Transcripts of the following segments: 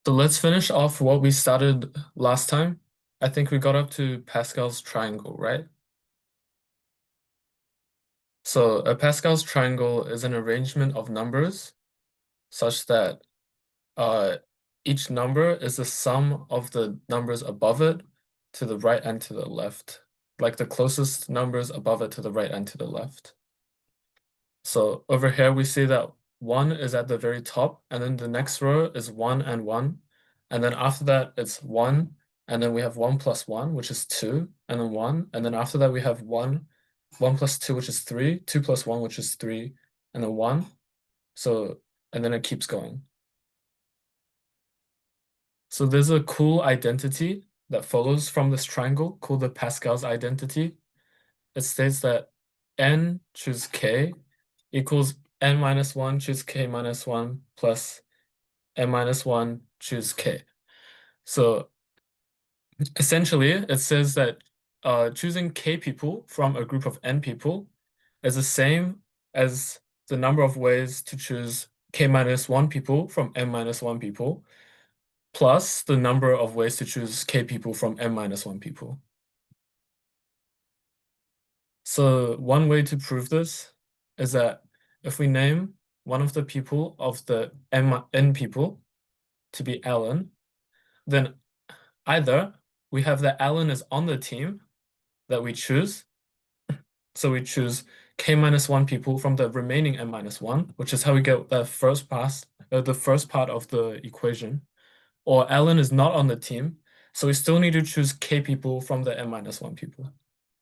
So let's finish off what we started last time. I think we got up to Pascal's triangle, right? So a Pascal's triangle is an arrangement of numbers such that uh, each number is the sum of the numbers above it to the right and to the left, like the closest numbers above it to the right and to the left. So over here, we see that 1 is at the very top, and then the next row is 1 and 1. And then after that, it's 1, and then we have 1 plus 1, which is 2, and then 1. And then after that, we have 1 plus 2, which is 3, 2 plus 1, which is 3, and then 1. So, and then it keeps going. So there's a cool identity that follows from this triangle called the Pascal's identity. It states that n choose k equals n minus 1 choose k minus 1 plus n minus 1 choose k. So essentially, it says that choosing k people from a group of n people is the same as the number of ways to choose k minus 1 people from n minus 1 people plus the number of ways to choose k people from n minus 1 people. So one way to prove this is that if we name one of the people of the n people to be Alan, then either we have that Alan is on the team that we choose, so we choose k minus 1 people from the remaining n minus 1, which is how we get the first part of the equation, or Alan is not on the team, so we still need to choose k people from the n minus 1 people.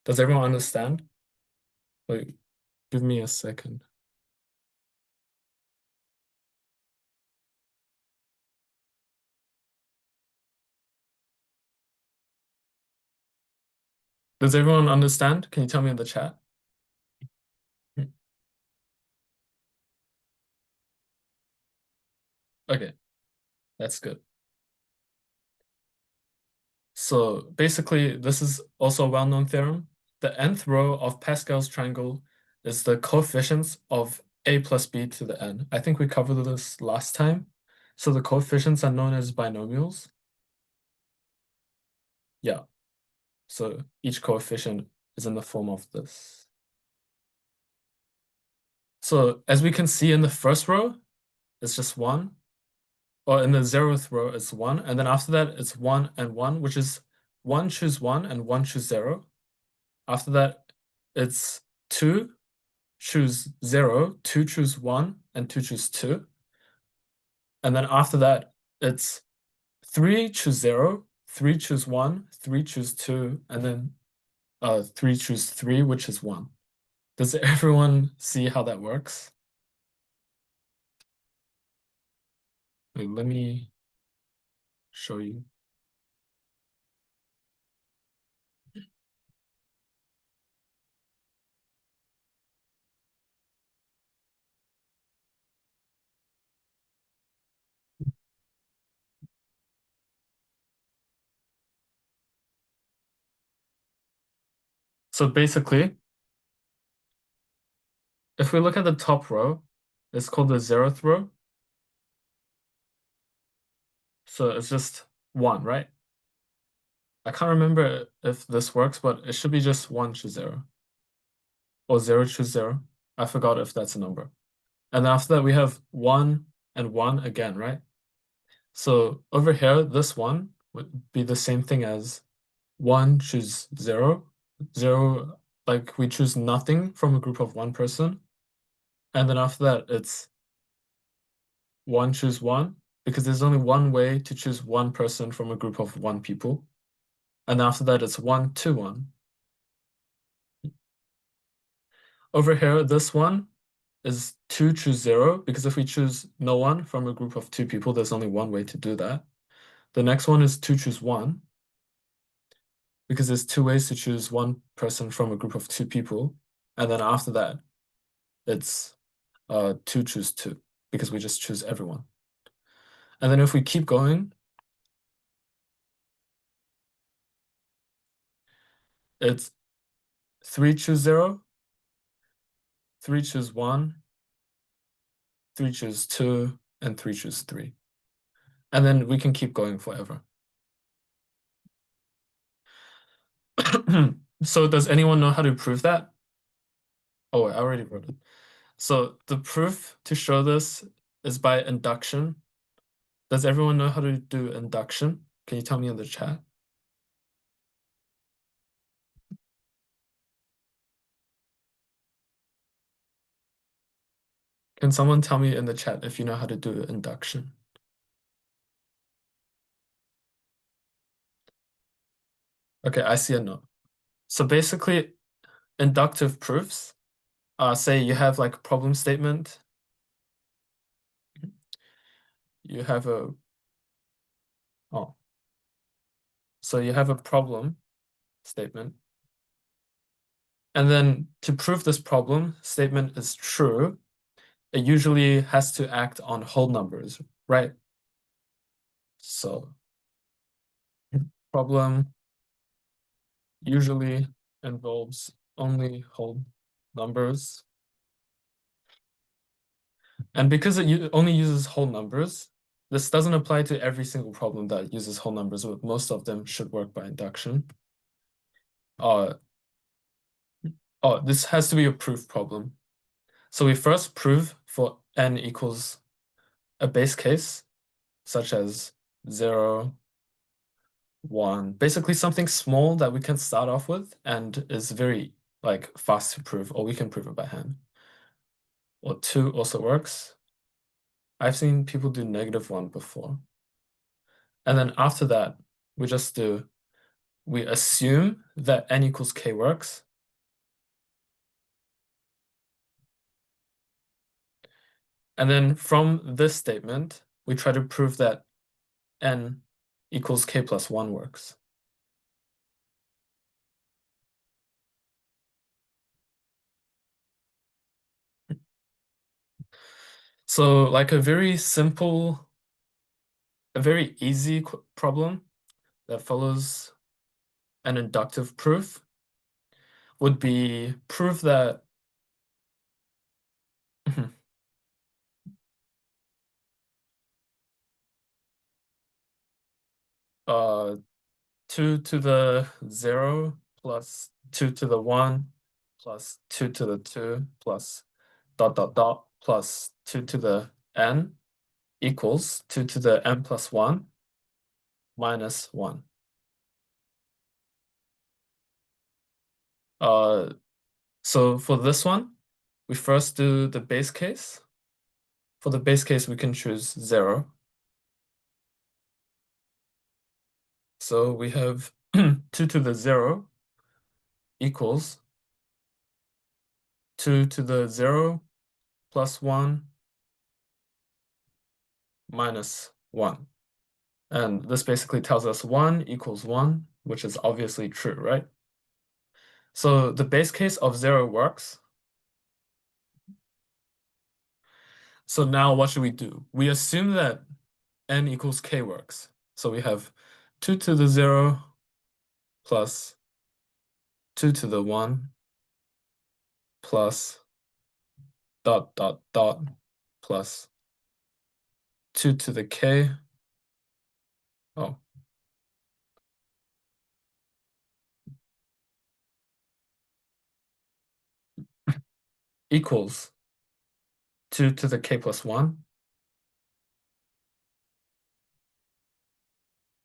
Does everyone understand? Wait, give me a second. Does everyone understand? Can you tell me in the chat? Okay, that's good. So basically, this is also a well-known theorem. The nth row of Pascal's triangle is the coefficients of a plus b to the n. I think we covered this last time. So the coefficients are known as binomials. Yeah, so each coefficient is in the form of this. So as we can see in the first row, it's just 1. Or in the 0th row, it's 1. And then after that, it's 1 and 1, which is 1 choose 1 and 1 choose 0. After that, it's 2 choose 0, 2 choose 1, and 2 choose 2. And then after that, it's 3 choose 0, 3 choose 1, 3 choose 2, and then 3 choose 3, which is 1. Does everyone see how that works? Wait, let me show you. So basically, if we look at the top row, it's called the 0th row. So it's just 1, right? I can't remember if this works, but it should be just 1 choose 0. Or 0 choose 0. I forgot if that's a number. And then after that, we have 1 and 1 again, right? So over here, this one would be the same thing as 1 choose 0. 0, like we choose nothing from a group of 1 person. And then after that, it's 1 choose 1, because there's only one way to choose 1 person from a group of 1 people. And after that, it's 1 2 1. Over here, this one is 2 choose 0, because if we choose no one from a group of 2 people, there's only one way to do that. The next one is 2 choose 1, because there's 2 ways to choose 1 person from a group of 2 people. And then after that, it's 2 choose 2, because we just choose everyone. And then if we keep going, it's 3 choose 0, 3 choose 1, 3 choose 2, and 3 choose 3. And then we can keep going forever. So does anyone know how to prove that? Oh, I already wrote it. So the proof to show this is by induction. Does everyone know how to do induction? Can you tell me in the chat? Can someone tell me in the chat if you know how to do induction? Okay, I see a no. So basically, inductive proofs, say you have like a problem statement. You have a, oh, so you have a problem statement. And then to prove this problem statement is true, it usually has to act on whole numbers, right? So problem usually involves only whole numbers. And because it only uses whole numbers, this doesn't apply to every single problem that uses whole numbers, but most of them should work by induction. Uh, this has to be a proof problem. So we first prove for n equals a base case, such as 0, 1, basically something small that we can start off with and is very like fast to prove, or we can prove it by hand. Or 2 also works. I've seen people do -1 before. And then after that, we assume that n equals k works. And then from this statement, we try to prove that n equals k plus 1 works. So like a very simple, a very easy problem that follows an inductive proof would be prove that uh 2 to the 0 plus 2 to the 1 plus 2 to the 2 plus dot dot dot plus 2 to the n equals 2 to the n plus 1 minus 1. So for this one, we first do the base case. For the base case, we can choose 0. So we have 2 to the 0 equals 2 to the 0 plus 1 minus 1. And this basically tells us 1 equals 1, which is obviously true, right? So the base case of 0 works. So now what should we do? We assume that n equals k works. So we have 2 to the 0 plus 2 to the 1 plus dot dot dot plus 2 to the k. Oh, equals 2 to the k plus 1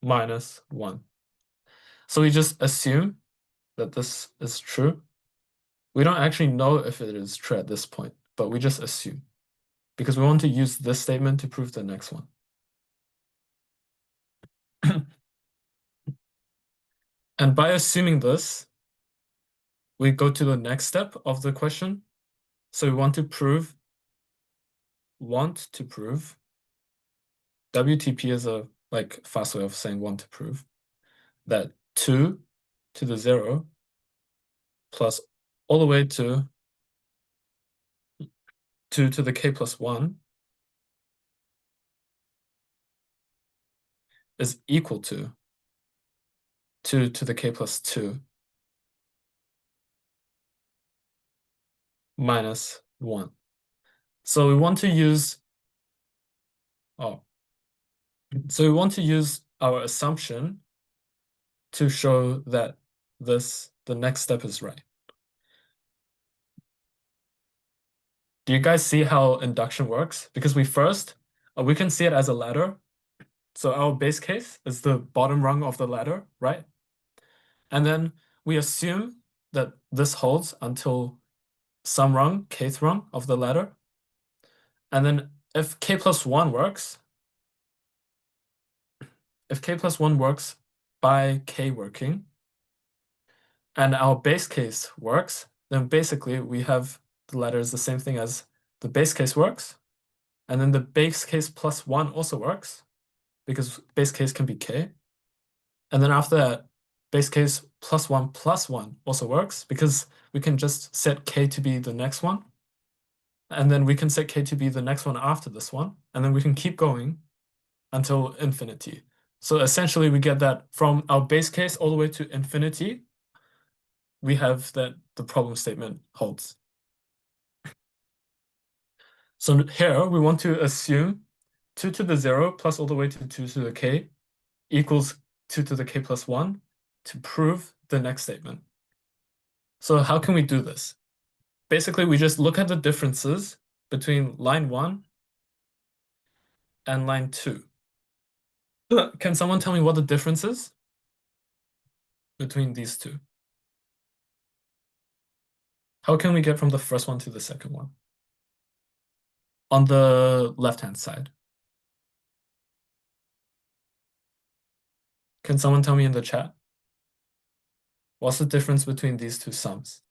minus 1. So we just assume that this is true. We don't actually know if it is true at this point, but we just assume because we want to use this statement to prove the next one. And by assuming this, we go to the next step of the question. So we want to prove, WTP is a like fast way of saying want to prove, that 2 to the 0 plus all the way to 2 to the k plus 1 is equal to 2 to the k plus 2 minus 1. So we want to use, oh, So we want to use our assumption to show that the next step is right. Do you guys see how induction works? Because we can see it as a ladder. So our base case is the bottom rung of the ladder, right? And then we assume that this holds until some rung, kth rung of the ladder. And then if k plus 1 works, if k plus 1 works by k working, and our base case works, then basically we have the ladder is the same thing as the base case works, and then the base case plus 1 also works, because base case can be k. And then after that, base case plus 1 also works, because we can just set k to be the next one. And then we can set k to be the next one after this one. And then we can keep going until infinity. So essentially, we get that from our base case all the way to infinity, we have that the problem statement holds. So here, we want to assume 2 to the 0 plus all the way to 2 to the k equals 2 to the k plus 1 to prove the next statement. So how can we do this? Basically, we just look at the differences between line 1 and line 2. Can someone tell me what the difference is between these two? How can we get from the first one to the second one? On the left-hand side. Can someone tell me in the chat? What's the difference between these two sums?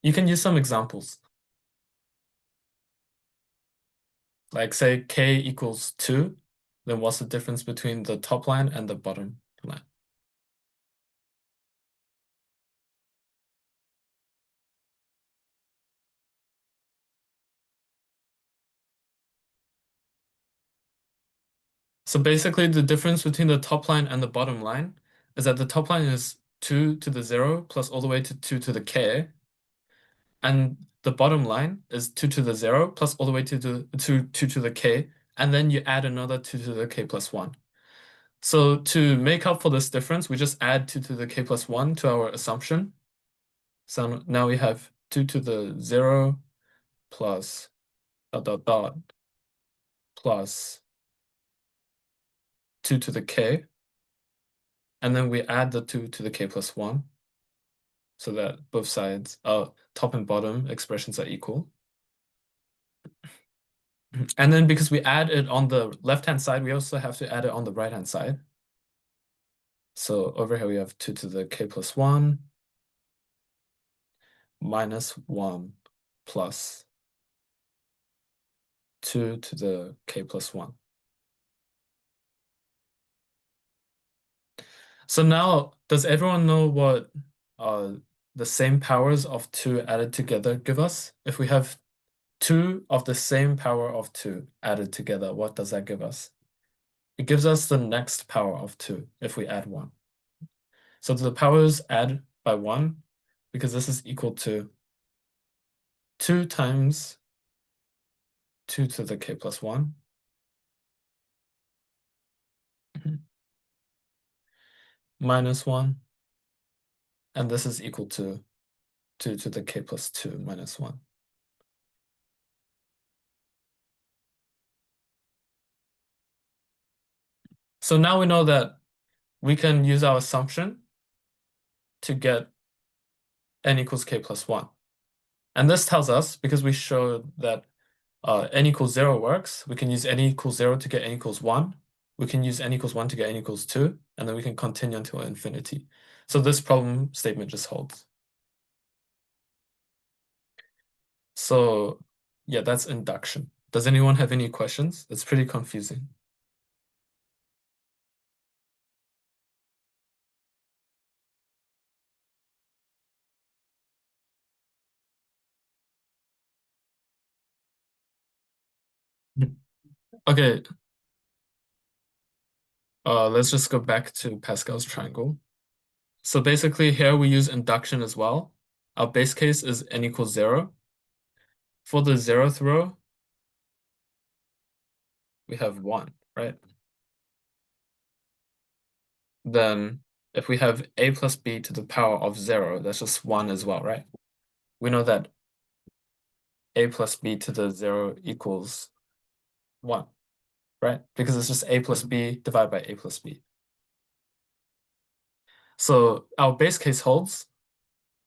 You can use some examples. Like say k equals 2, then what's the difference between the top line and the bottom line? So basically the difference between the top line and the bottom line is that the top line is 2 to the 0 plus all the way to 2 to the k, and the bottom line is 2 to the 0 plus all the way to 2 to the k, and then you add another 2 to the k plus 1. So to make up for this difference, we just add 2 to the k plus 1 to our assumption. So now we have 2 to the 0 plus dot dot dot plus 2 to the k, and then we add the 2 to the k plus 1 so that both sides, top and bottom expressions are equal. And then because we add it on the left-hand side, we also have to add it on the right-hand side. So over here we have 2 to the k plus 1 minus 1 plus 2 to the k plus 1. So now, does everyone know what the same powers of 2 added together give us? If we have 2 of the same power of 2 added together, what does that give us? It gives us the next power of 2 if we add 1. So the powers add by 1 because this is equal to 2 times 2 to the k plus 1 minus 1, and this is equal to 2 to the k plus 2 minus 1. So now we know that we can use our assumption to get n equals k plus 1. And this tells us, because we showed that n equals 0 works, we can use n equals 0 to get n equals 1. We can use n equals 1 to get n equals 2, and then we can continue until infinity. So this problem statement just holds. So yeah, that's induction. Does anyone have any questions? It's pretty confusing. Okay, let's just go back to Pascal's triangle. So basically here we use induction as well. Our base case is n equals 0. For the 0th row, we have 1, right? then if we have a plus b to the power of 0, that's just 1 as well, right? We know that a plus b to the 0 equals 1, right? Because it's just a plus b divided by a plus b. So our base case holds,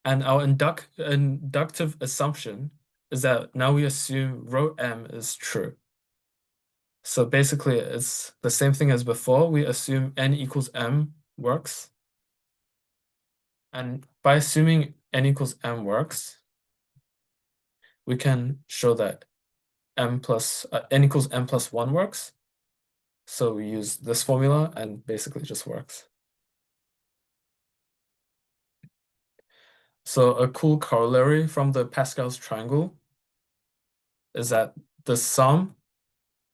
and our inductive assumption is that now we assume row m is true. So basically, it's the same thing as before. We assume n equals m works. And by assuming n equals m works, we can show that n equals m plus 1 works. So we use this formula and basically it just works. So a cool corollary from the Pascal's triangle is that the sum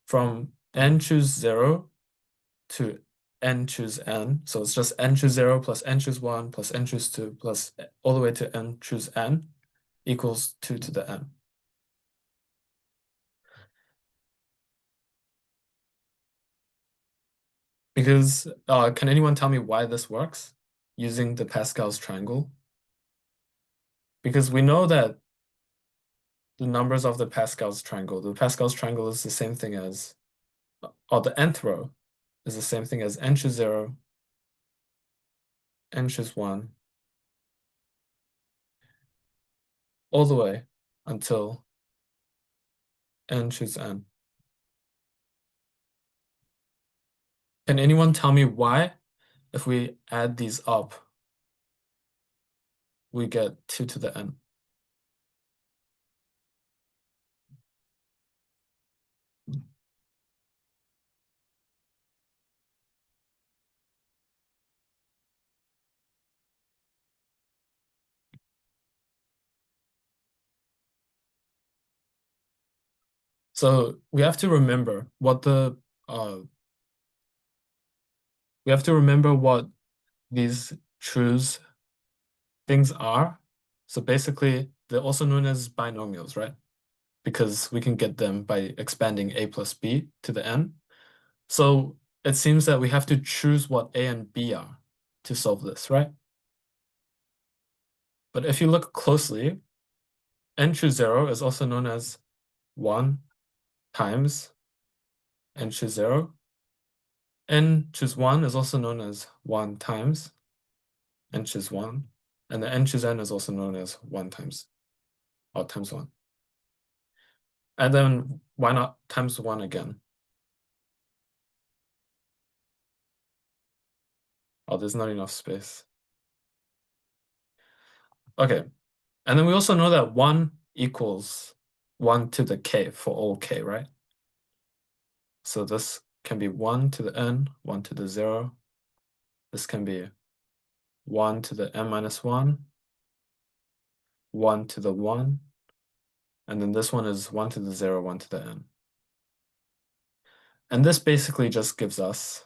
from n choose 0 to n choose n, so it's just n choose 0 plus n choose 1 plus n choose 2 plus all the way to n choose n equals 2 to the n. Because can anyone tell me why this works using the Pascal's triangle? Because we know that the numbers of the Pascal's triangle is the same thing as, or the nth row is the same thing as n choose 0, n choose 1, all the way until n choose n. Can anyone tell me why, if we add these up, we get 2 to the n? So we have to remember what these truths things are. So basically, they're also known as binomials, right? Because we can get them by expanding a plus b to the n. So it seems that we have to choose what a and b are to solve this, right? But if you look closely, n choose 0 is also known as 1 times n choose 0. N choose 1 is also known as 1 times n choose 1. And the n choose n is also known as 1 times, or times 1. And then why not times 1 again? Oh, there's not enough space. Okay. And then we also know that 1 equals 1 to the k for all k, right? So this can be 1 to the n, 1 to the 0. This can be 1 to the n minus 1, 1 to the 1. And then this one is 1 to the 0, 1 to the n. And this basically just gives us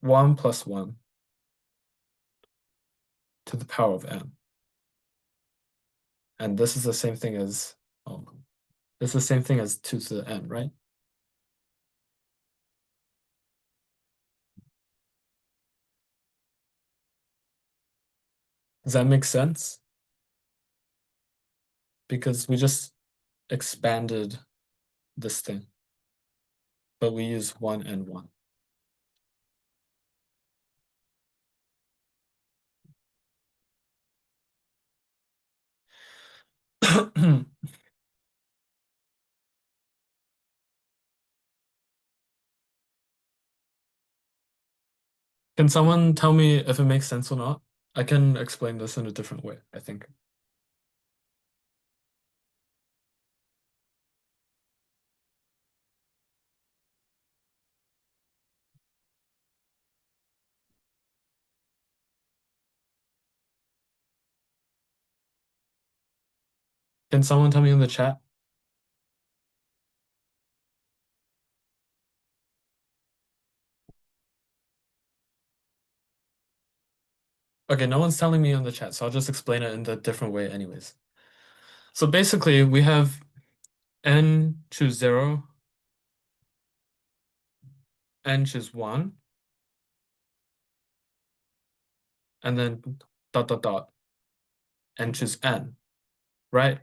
1 plus 1 to the power of n. And this is the same thing as, this is the same thing as 2 to the n, right? Does that make sense? Because we just expanded this thing, but we use 1 and 1. Can someone tell me if it makes sense or not? I can explain this in a different way, I think. Can someone tell me in the chat? Okay, no one's telling me in the chat, so I'll just explain it in the different way anyways. So basically, we have n choose 0 n choose 1, and then dot dot dot, n choose n, right?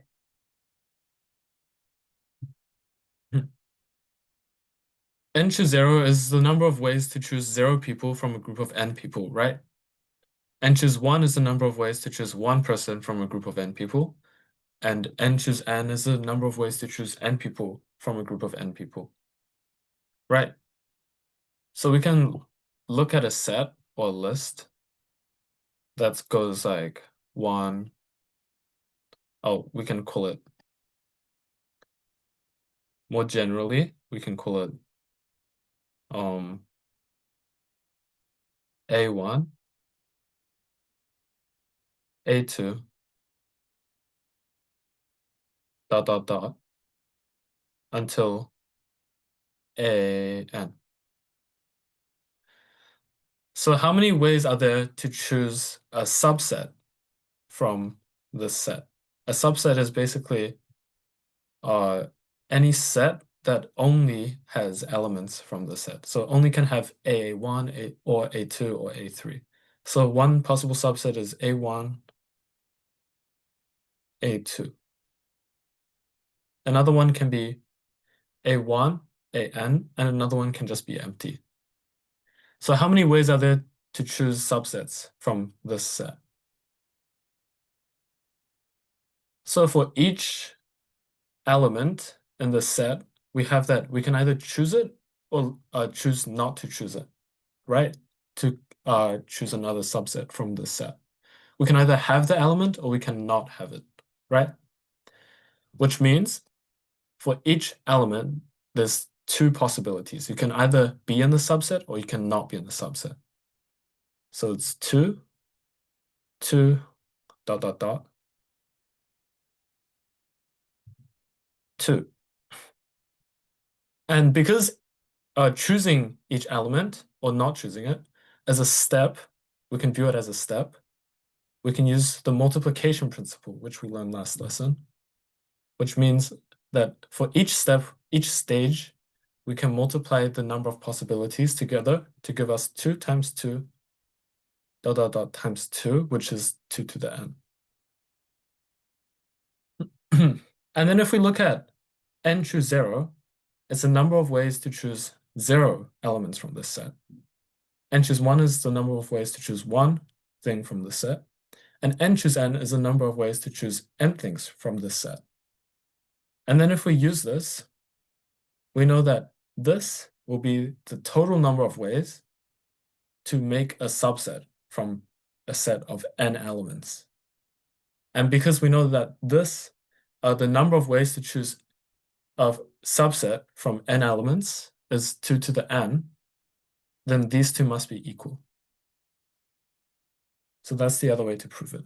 N choose 0 is the number of ways to choose 0 people from a group of n people, right? N choose 1 is the number of ways to choose 1 person from a group of n people. And n choose n is the number of ways to choose n people from a group of n people. Right. So we can look at a set or a list that goes like 1. Oh, we can call it more generally, we can call it A1, A2, dot dot dot until AN. So how many ways are there to choose a subset from this set? A subset is basically any set that only has elements from the set. So only can have A1, or A2, or A3. So one possible subset is A1, A2. Another one can be A1, AN, and another one can just be empty. So how many ways are there to choose subsets from this set? So for each element in the set, we have that we can either choose it or choose not to choose it, right? To choose another subset from the set. We can either have the element or we cannot have it, right? Which means for each element, there's two possibilities. You can either be in the subset or you cannot be in the subset. So it's 2, 2, dot, dot, dot, 2. And because choosing each element or not choosing it as a step, we can view it as a step. We can use the multiplication principle, which we learned last lesson, which means that for each step, each stage, we can multiply the number of possibilities together to give us 2 times 2, dot, dot, dot, times 2, which is 2 to the n. And then if we look at n choose 0, it's a number of ways to choose 0 elements from this set. N choose 1 is the number of ways to choose 1 thing from the set. And n choose n is the number of ways to choose n things from this set. And then if we use this, we know that this will be the total number of ways to make a subset from a set of n elements. And because we know that this, the number of ways to choose a subset from n elements is 2 to the n, then these two must be equal. So that's the other way to prove it.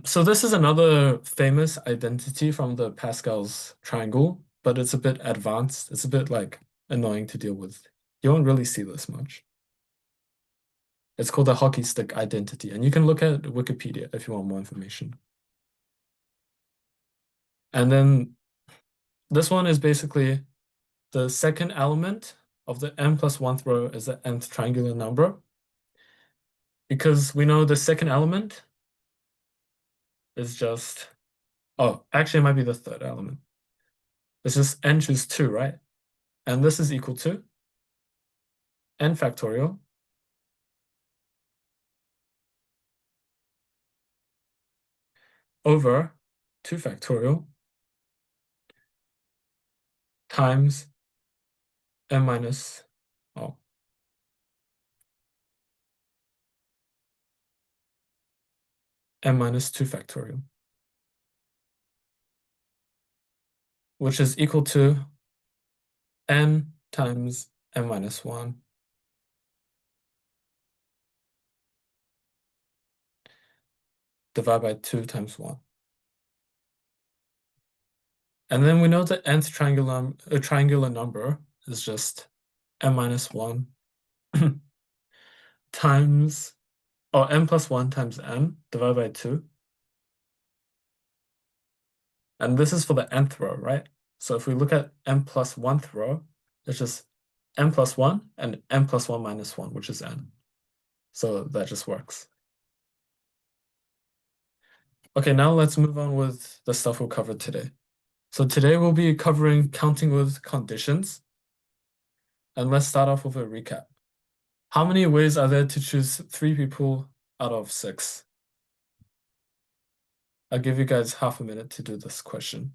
So this is another famous identity from the Pascal's triangle, but it's a bit advanced. It's a bit like annoying to deal with. You won't really see this much. It's called the hockey stick identity, and you can look at Wikipedia if you want more information. And then this one is basically the second element of the n plus 1th row is the nth triangular number. Because we know the second element is just, oh, actually it might be the third element. It's just n choose 2, right? And this is equal to n factorial over 2 factorial times n minus, oh, n minus 2 factorial, which is equal to n times n minus 1 divided by 2 times 1. And then we know the nth triangular number is just n minus 1 times Oh, n plus 1 times n divided by 2. And this is for the nth row, right? So if we look at n plus 1th row, it's just n plus 1 and n plus 1 minus 1, which is n. So that just works. Okay, now let's move on with the stuff we'll cover today. So today we'll be covering counting with conditions. And let's start off with a recap. How many ways are there to choose 3 people out of 6? I'll give you guys half a minute to do this question.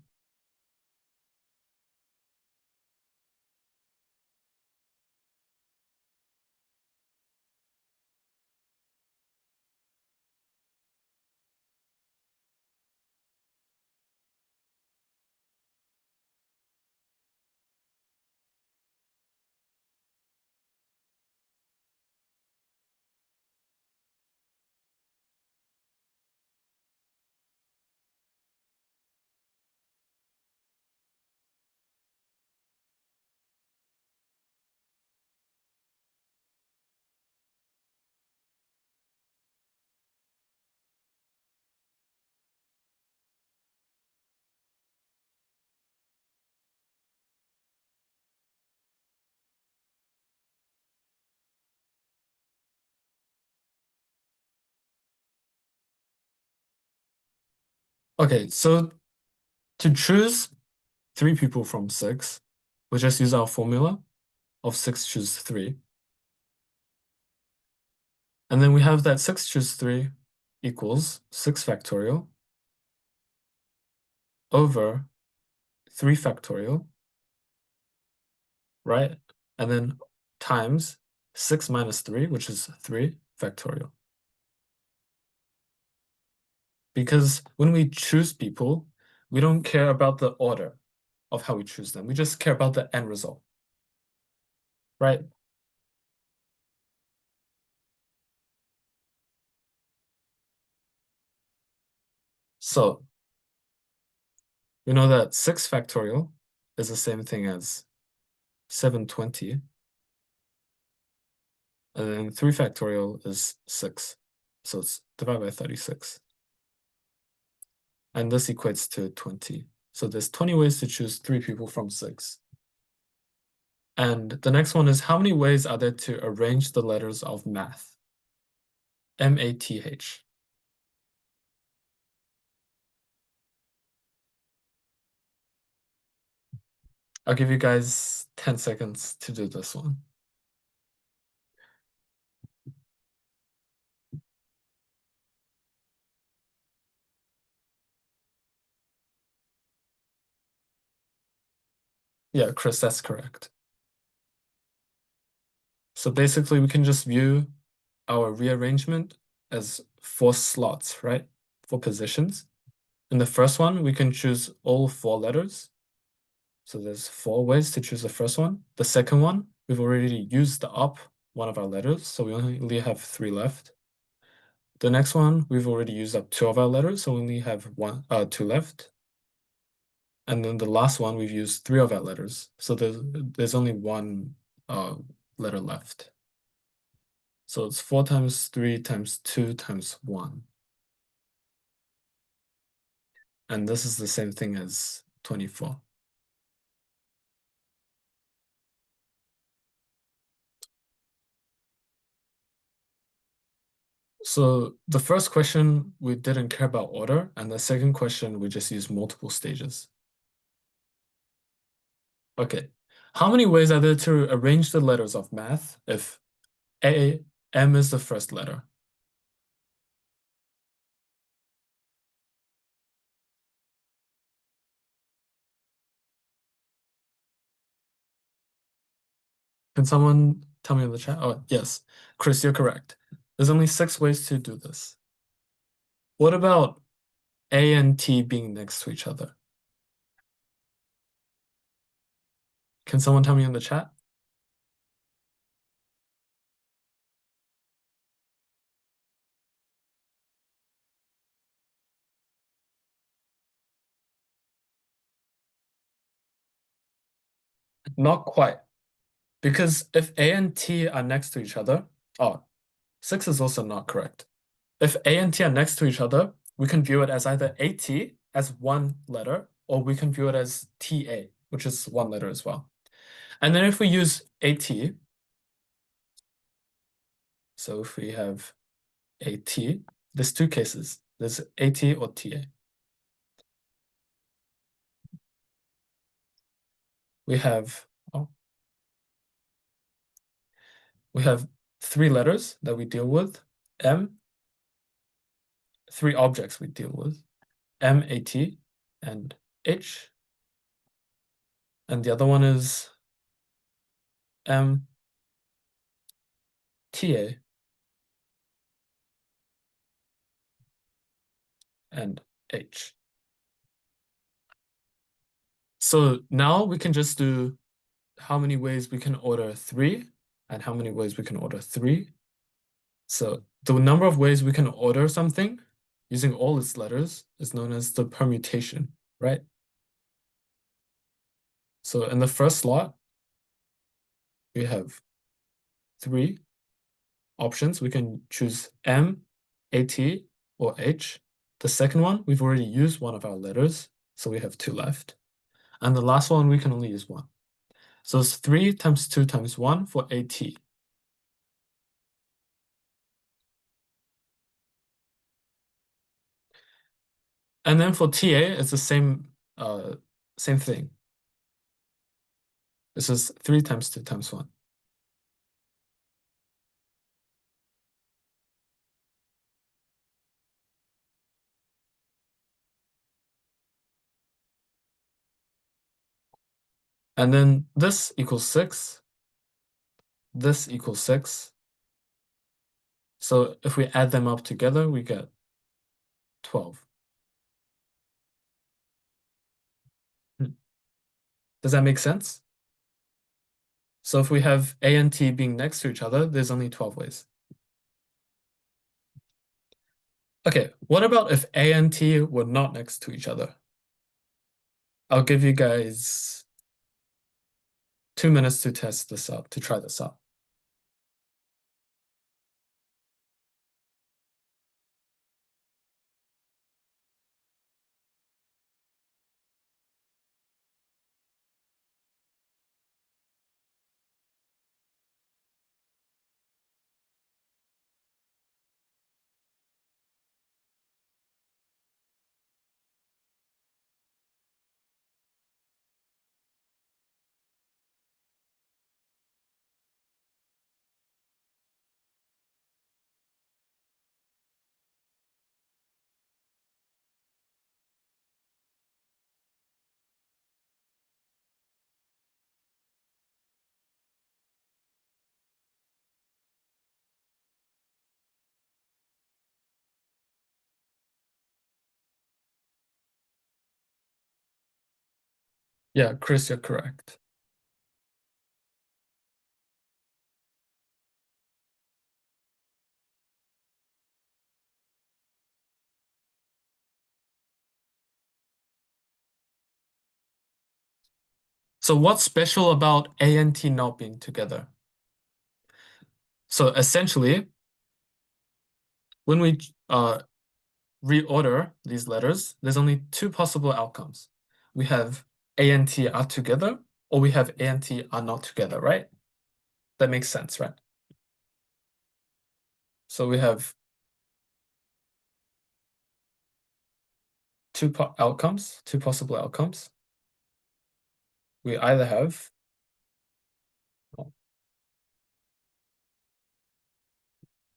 Okay, so to choose 3 people from 6, we just use our formula of 6 choose 3. And then we have that 6 choose 3 equals 6 factorial over 3 factorial, right? And then times 6 minus 3, which is 3 factorial. Because when we choose people, we don't care about the order of how we choose them. We just care about the end result, right? So we know that 6 factorial is the same thing as 720, and then 3 factorial is 6. So it's divided by 36. And this equates to 20. So there's 20 ways to choose 3 people from 6. And the next one is, how many ways are there to arrange the letters of math? M-A-T-H. I'll give you guys 10 seconds to do this one. Yeah, Chris, that's correct. So basically, we can just view our rearrangement as 4 slots, right? 4 positions. In the first one, we can choose all 4 letters. So there's 4 ways to choose the first one. The second one, we've already used the up one of our letters, so we only have 3 left. The next one, we've already used up 2 of our letters, so we only have 2 left. And then the last one, we've used 3 of our letters, so there's only 1 letter left. So it's 4 times 3 times 2 times 1. And this is the same thing as 24. So the first question, we didn't care about order, and the second question, we just used multiple stages. Okay, how many ways are there to arrange the letters of math if M is the first letter? Can someone tell me in the chat? Oh, yes. Chris, you're correct. There's only 6 ways to do this. What about A and T being next to each other? Can someone tell me in the chat? Not quite. Because if A and T are next to each other, oh, 6 is also not correct. if A and T are next to each other, we can view it as either AT as one letter, or we can view it as TA, which is one letter as well. And then if we use AT, so if we have AT, there's two cases. There's AT or TA. We have three letters that we deal with. Three objects we deal with. M, AT, and H. And the other one is M, TA, and H. So now we can just do how many ways we can order 3 and how many ways we can order 3. So the number of ways we can order something using all its letters is known as the permutation, right? So in the first slot, we have 3 options. We can choose M, AT, or H. The second one, we've already used one of our letters, so we have 2 left. And the last one, we can only use 1. So it's 3 times 2 times 1 for AT. And then for TA, it's the same thing. This is 3 times 2 times 1. And then this equals 6. This equals 6. So if we add them up together, we get 12. Does that make sense? So if we have A and T being next to each other, there's only 12 ways. Okay, what about if A and T were not next to each other? I'll give you guys 2 minutes to test this out, to try this out. Yeah, Chris, you're correct. So what's special about A and T not being together? So essentially, when we reorder these letters, there's only 2 possible outcomes. We have A and T are together, or we have A and T are not together, right? That makes sense, right? So we have 2 possible outcomes. We either have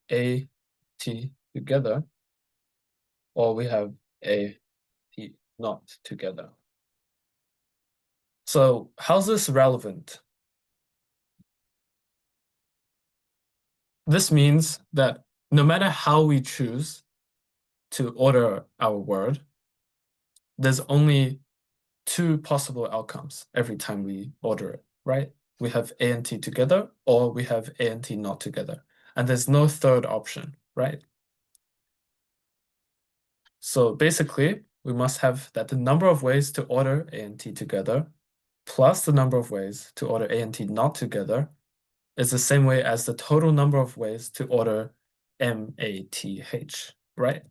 A, T together, or we have A, T not together. So how's this relevant? This means that no matter how we choose to order our word, there's only 2 possible outcomes every time we order it, right? We have A and T together, or we have A and T not together. And there's no third option, right? So basically, we must have that the number of ways to order A and T together plus the number of ways to order A and T not together is the same way as the total number of ways to order math, right?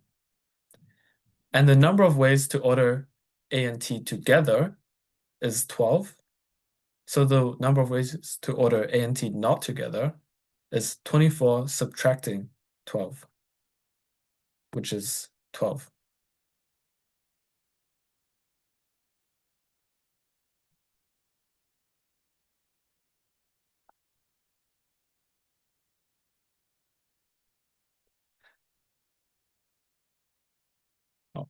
And the number of ways to order A and T together is 12. So the number of ways to order A and T not together is 24 subtracting 12, which is 12. Oh.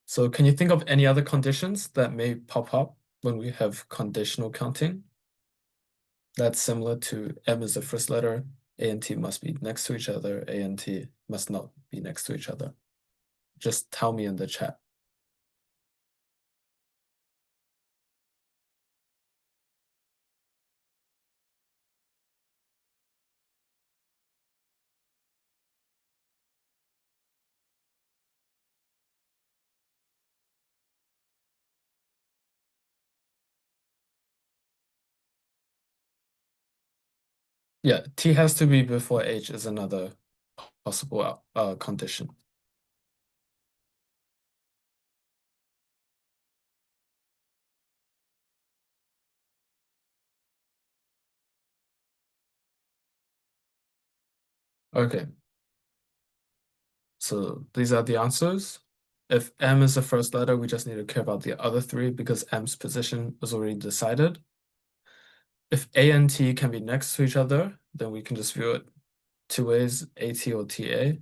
So can you think of any other conditions that may pop up when we have conditional counting? That's similar to M is the first letter, A and T must be next to each other, A and T must not be next to each other. Just tell me in the chat. Yeah, T has to be before H is another possible condition. Okay, so these are the answers. If M is the first letter, we just need to care about the other three because M's position is already decided. If A and T can be next to each other, then we can just view it two ways, AT or TA.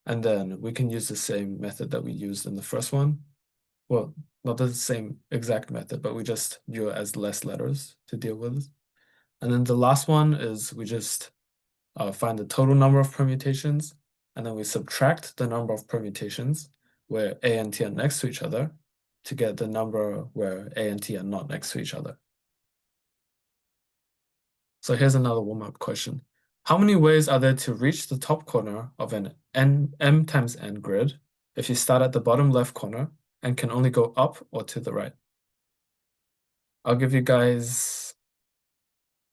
And then we can use the same method that we used in the first one. Well, not the same exact method, but we just view it as less letters to deal with. And then the last one is we just find the total number of permutations, and then we subtract the number of permutations where A and T are next to each other to get the number where A and T are not next to each other. So here's another warm-up question. How many ways are there to reach the top corner of an M times N grid if you start at the bottom left corner and can only go up or to the right? I'll give you guys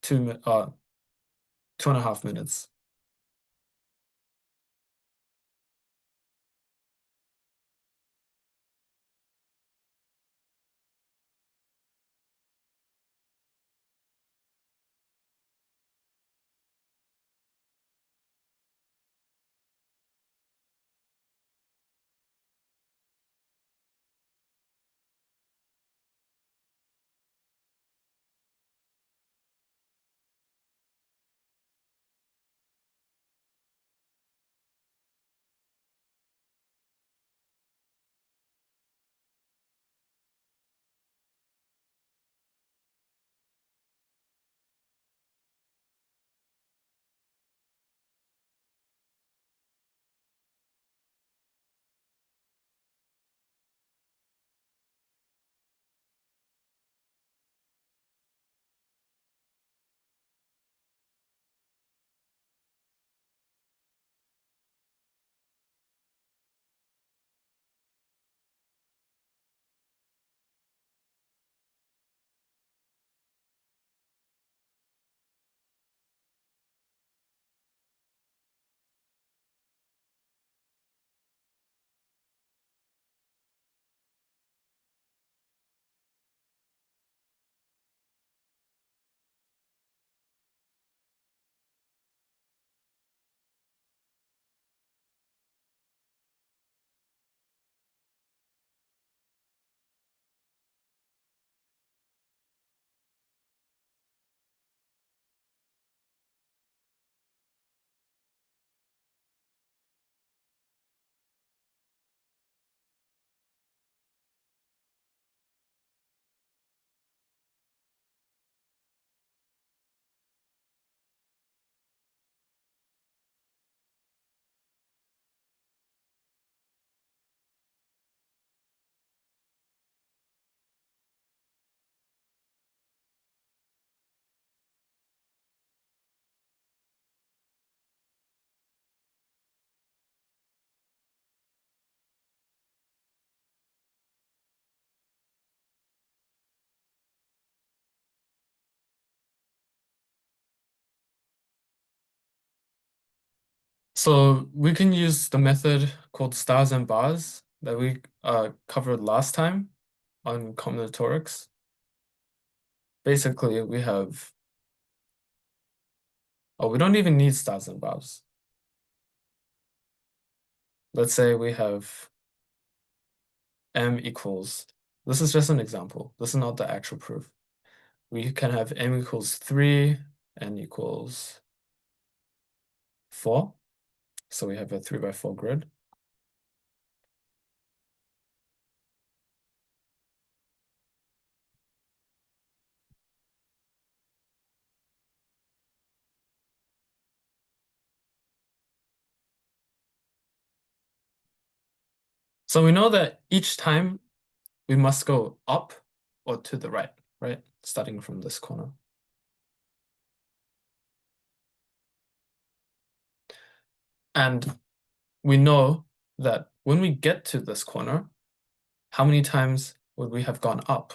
2.5 minutes. So we can use the method called stars and bars that we covered last time on combinatorics. Basically, we have, oh, we don't even need stars and bars. Let's say we have m equals, this is just an example. This is not the actual proof. We can have m equals 3, n equals 4. So we have a 3 by 4 grid. So we know that each time we must go up or to the right? Starting from this corner. And we know that when we get to this corner, how many times would we have gone up?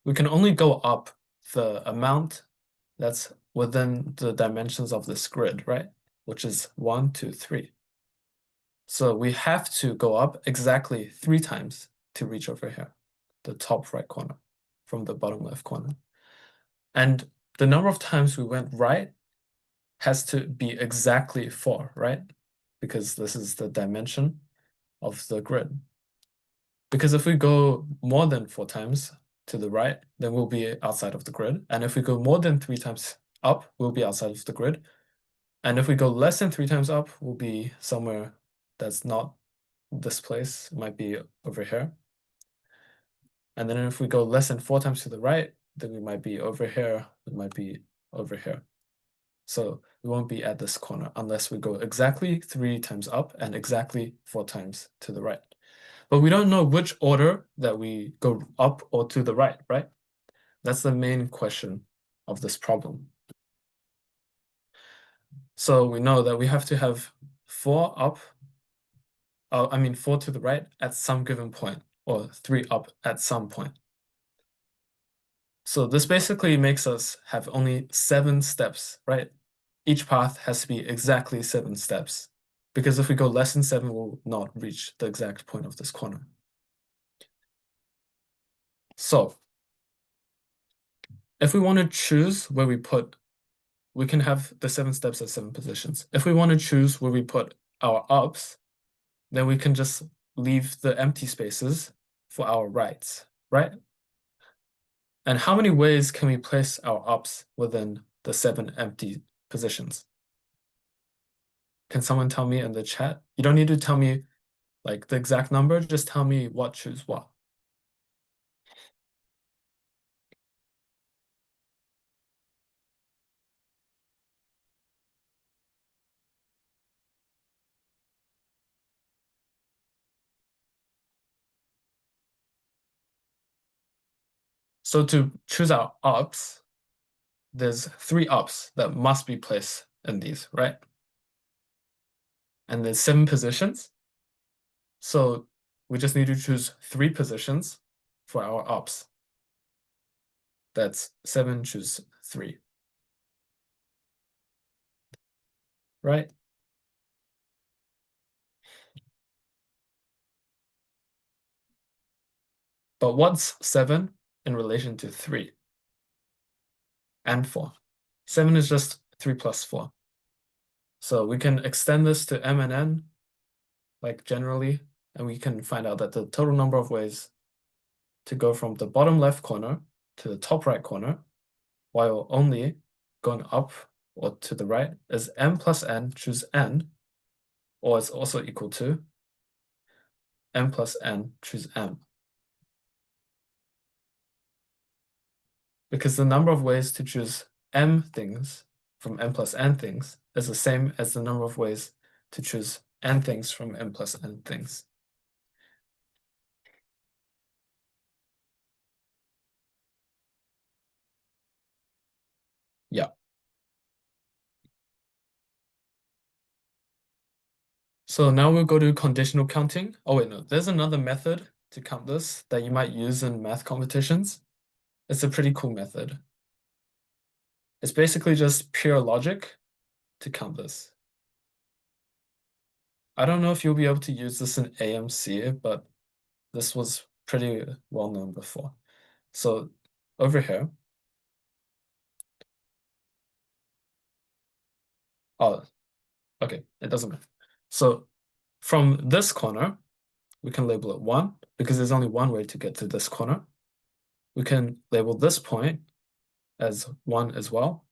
We can only go up the amount that's within the dimensions of this grid, right? Which is 1, 2, 3. So we have to go up exactly 3 times to reach over here, the top right corner from the bottom left corner. And the number of times we went right has to be exactly 4, right? Because this is the dimension of the grid. Because if we go more than 4 times to the right, then we'll be outside of the grid. And if we go more than 3 times up, we'll be outside of the grid. And if we go less than 3 times up, we'll be somewhere that's not this place. It might be over here. And then if we go less than 4 times to the right, then we might be over here. It might be over here. So we won't be at this corner unless we go exactly 3 times up and exactly 4 times to the right. But we don't know which order that we go up or to the right? That's the main question of this problem. So we know that we have to have 4 up, 4 to the right at some given point, or 3 up at some point. So this basically makes us have only 7 steps, right? Each path has to be exactly 7 steps, because if we go less than 7, we'll not reach the exact point of this corner. So if we want to choose where we put, we can have the 7 steps at 7 positions. If we want to choose where we put our ups, then we can just leave the empty spaces for our rights, right? And how many ways can we place our ups within the 7 empty positions? Can someone tell me in the chat? You don't need to tell me like the exact number, just tell me what choose what. So to choose our ups, there's 3 ups that must be placed in these, right? And there's 7 positions. So we just need to choose 3 positions for our ups. That's 7, choose 3. Right? But what's 7 in relation to 3 and 4? 7 is just 3 plus 4. So we can extend this to m and n, like generally, and we can find out that the total number of ways to go from the bottom left corner to the top right corner, while only going up or to the right, is m plus n, choose n, or it's also equal to m plus n, choose m. Because the number of ways to choose m things from n plus n things is the same as the number of ways to choose n things from n plus n things. Yeah. So now we'll go to conditional counting. Oh wait, no, there's another method to count this that you might use in math competitions. It's a pretty cool method. It's basically just pure logic to count this. I don't know if you'll be able to use this in AMC, but this was pretty well known before. So over here, oh, okay, it doesn't matter. So from this corner, we can label it 1 because there's only one way to get to this corner. We can label this point as 1 as well.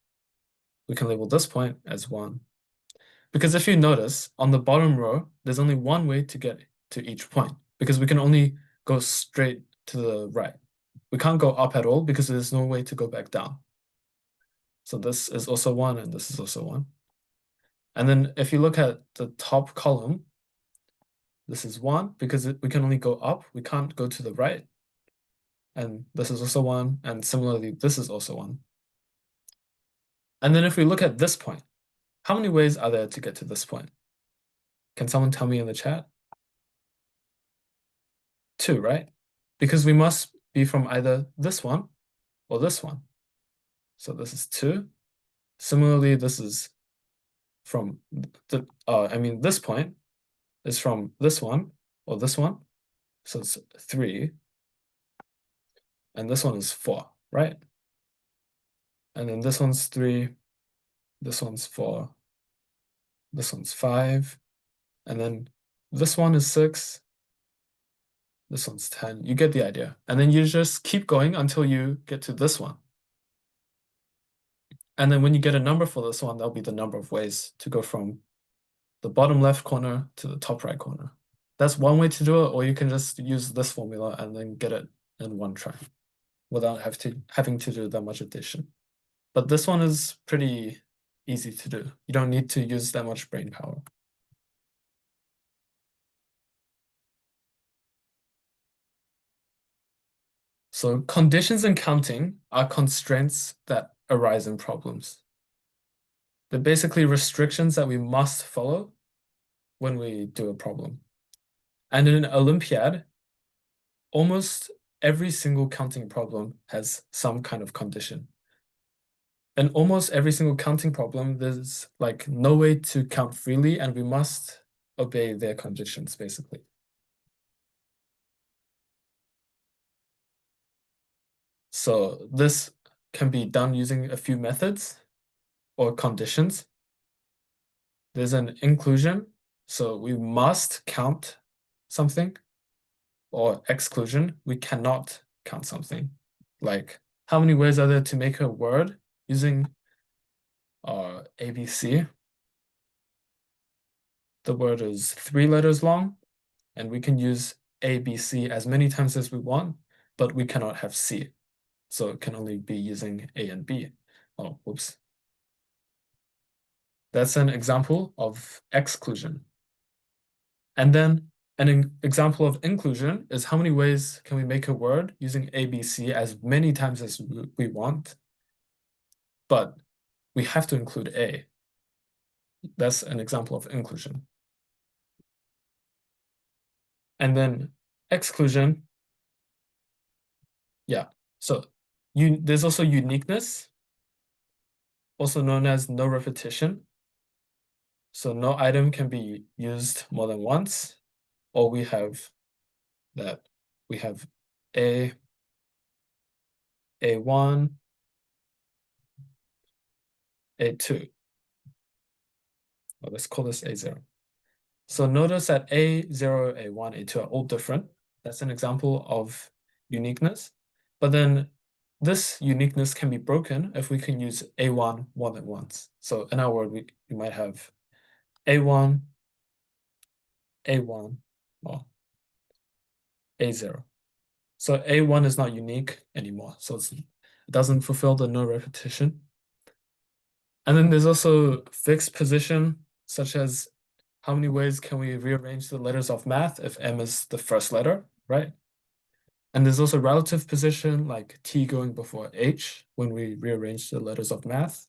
We can label this point as 1. Because if you notice, on the bottom row, there's only one way to get to each point because we can only go straight to the right. We can't go up at all because there's no way to go back down. So this is also 1 and this is also 1. And then if you look at the top column, this is 1 because we can only go up. We can't go to the right. And this is also 1. And similarly, this is also 1. And then if we look at this point, how many ways are there to get to this point? Can someone tell me in the chat? 2, right? Because we must be from either this one or this one. So this is 2. Similarly, this is from this point is from this one or this one. So it's 3. And this one is 4, right? And then this one's 3, this one's 4, this one's 5, and then this one is 6, this one's 10. You get the idea. And then you just keep going until you get to this one. And then when you get a number for this one, that'll be the number of ways to go from the bottom left corner to the top right corner. That's one way to do it, or you can just use this formula and then get it in one try without having to do that much addition. But this one is pretty easy to do. You don't need to use that much brain power. So conditions in counting are constraints that arise in problems. They're basically restrictions that we must follow when we do a problem. And in an Olympiad, almost every single counting problem has some kind of condition. And almost every single counting problem, there's like no way to count freely, and we must obey their conditions, basically. So this can be done using a few methods or conditions. There's an inclusion, so we must count something, or exclusion, we cannot count something. Like, how many ways are there to make a word using ABC? The word is 3 letters long, and we can use ABC as many times as we want, but we cannot have C. So it can only be using A and B. Oh, whoops. That's an example of exclusion. And then an example of inclusion is how many ways can we make a word using ABC as many times as we want, but we have to include A. That's an example of inclusion. And then exclusion, yeah. So there's also uniqueness, also known as no repetition. So no item can be used more than once, or we have A, A1, A2. Let's call this A0. So notice that A0, A1, A2 are all different. That's an example of uniqueness. But then this uniqueness can be broken if we can use A1 more than once. So in our word, we might have A1, A1, or A0. So A1 is not unique anymore. So it doesn't fulfill the no repetition. And then there's also fixed position, such as how many ways can we rearrange the letters of math if M is the first letter, right? And there's also relative position, like T going before H when we rearrange the letters of math.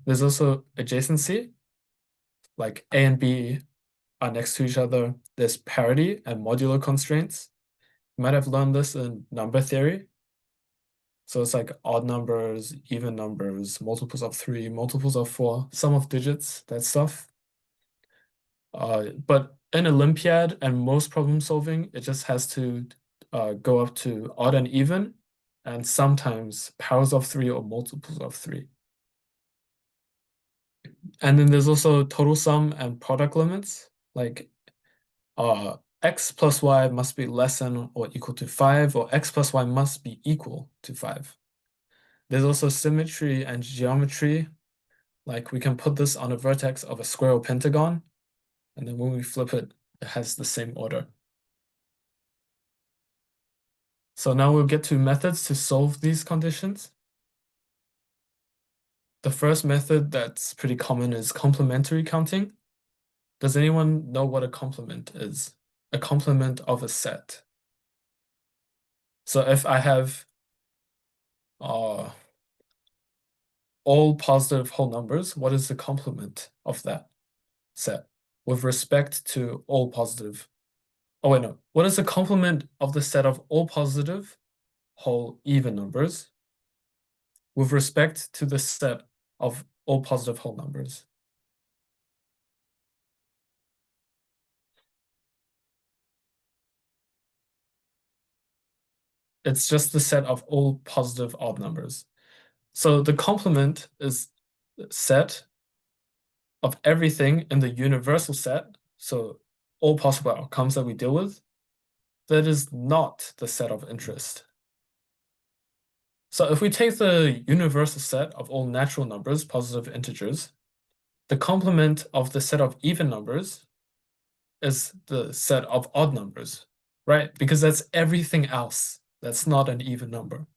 There's also adjacency, like A and B are next to each other. There's parity and modular constraints. You might have learned this in number theory. So it's like odd numbers, even numbers, multiples of 3, multiples of 4, sum of digits, that stuff. But in Olympiad and most problem solving, it just has to go up to odd and even, and sometimes powers of 3 or multiples of 3. And then there's also total sum and product limits, like x plus y must be less than or equal to 5, or x plus y must be equal to 5. There's also symmetry and geometry. Like we can put this on a vertex of a square or pentagon, and then when we flip it, it has the same order. So now we'll get to methods to solve these conditions. The first method that's pretty common is complementary counting. Does anyone know what a complement is? A complement of a set. So if I have uh, all positive whole numbers, what is the complement of that set with respect to all positive? Oh, wait, no. What is the complement of the set of all positive whole even numbers with respect to the set of all positive whole numbers? It's just the set of all positive odd numbers. So the complement is the set of everything in the universal set, so all possible outcomes that we deal with, that is not the set of interest. So if we take the universal set of all natural numbers, positive integers, the complement of the set of even numbers is the set of odd numbers, right? Because that's everything else that's not an even number.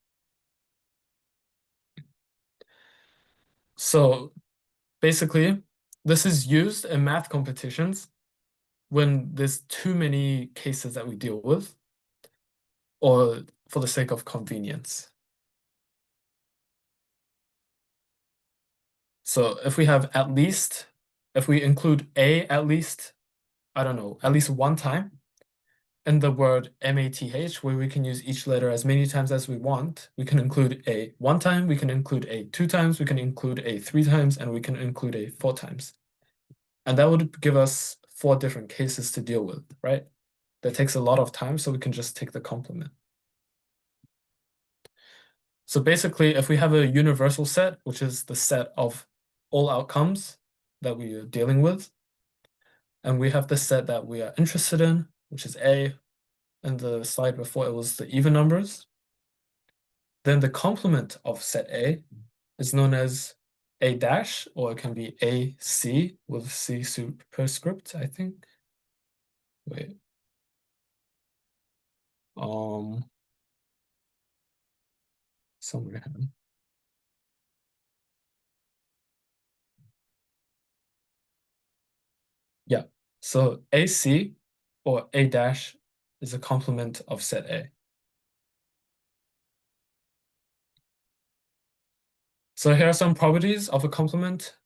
So basically, this is used in math competitions when there's too many cases that we deal with, or for the sake of convenience. So if we have at least, if we include a at least, I don't know, at least one time in the word math, where we can use each letter as many times as we want, we can include a one time, we can include a two times, we can include a three times, and we can include a four times. And that would give us four different cases to deal with, right? That takes a lot of time, so we can just take the complement. So basically, if we have a universal set, which is the set of all outcomes that we are dealing with, and we have the set that we are interested in, which is A, and the slide before it was the even numbers, then the complement of set A is known as A dash, or it can be AC with C superscript, I think. Wait. Um, Somewhere here. Yeah. So AC or A dash is a complement of set A. So here are some properties of a complement.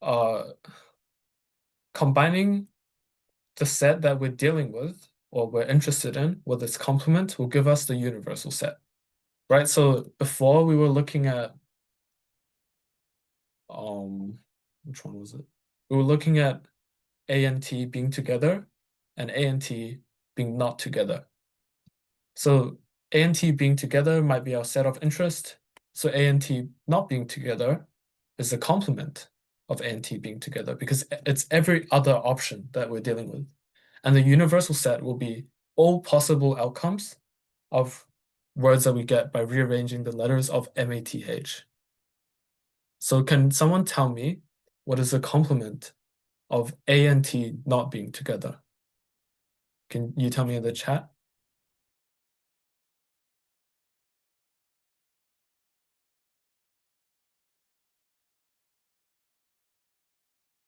Uh, Combining the set that we're dealing with or we're interested in with its complement will give us the universal set, right? So before we were looking at which one was it? We were looking at A and T being together and A and T being not together. So A and T being together might be our set of interest. So A and T not being together is the complement of A and T being together because it's every other option that we're dealing with. And the universal set will be all possible outcomes of words that we get by rearranging the letters of MATH. So can someone tell me what is the complement of A and T not being together? Can you tell me in the chat?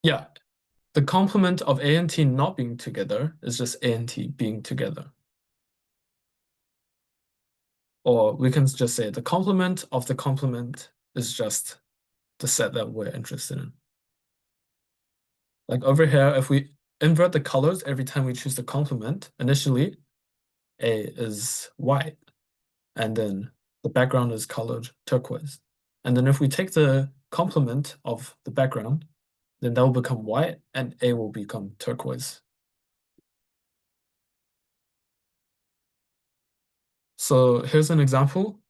Yeah, the complement of A and T not being together is just A and T being together. Or we can just say the complement of the complement is just the set that we're interested in. Like over here, if we invert the colors every time we choose the complement, initially A is white, and then the background is colored turquoise. And then if we take the complement of the background, then that will become white and A will become turquoise. So here's an example.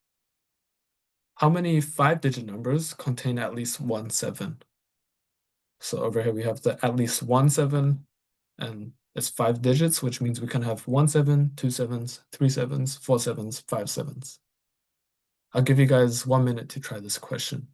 How many 5-digit numbers contain at least 1 7? So over here we have the at least 1 7, and it's 5 digits, which means we can have 1 7, 2 sevens, 3 sevens, 4 sevens, 5 sevens. I'll give you guys 1 minute to try this question.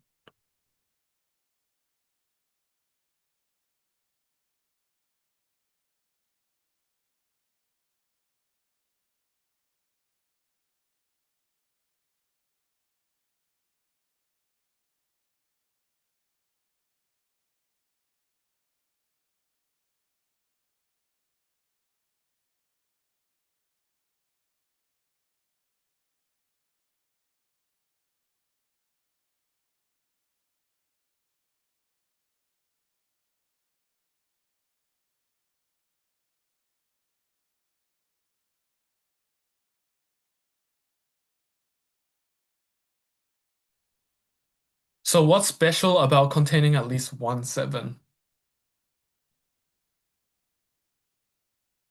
So what's special about containing at least 1 7?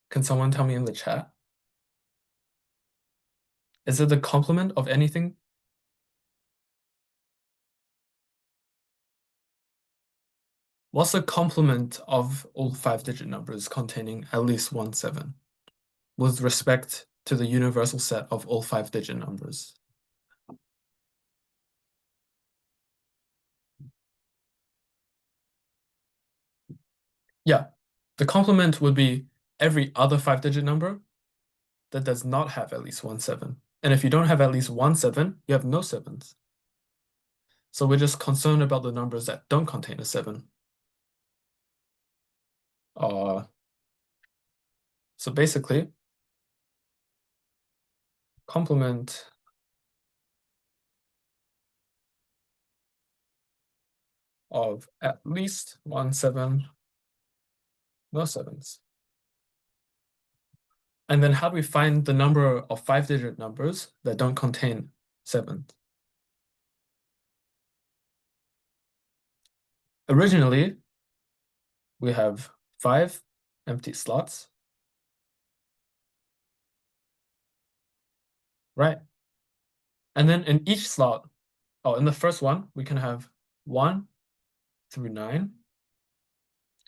Can someone tell me in the chat? Is it the complement of anything? What's the complement of all 5-digit numbers containing at least 1 7 with respect to the universal set of all 5-digit numbers? Yeah, the complement would be every other 5-digit number that does not have at least 1 7. And if you don't have at least 1 7, you have no sevens. So we're just concerned about the numbers that don't contain a 7. Uh, so basically, complement of at least 1 7, no sevens. And then how do we find the number of 5-digit numbers that don't contain sevens? Originally, we have 5 empty slots, right? And then in each slot, in the first one, we can have 1 through 9.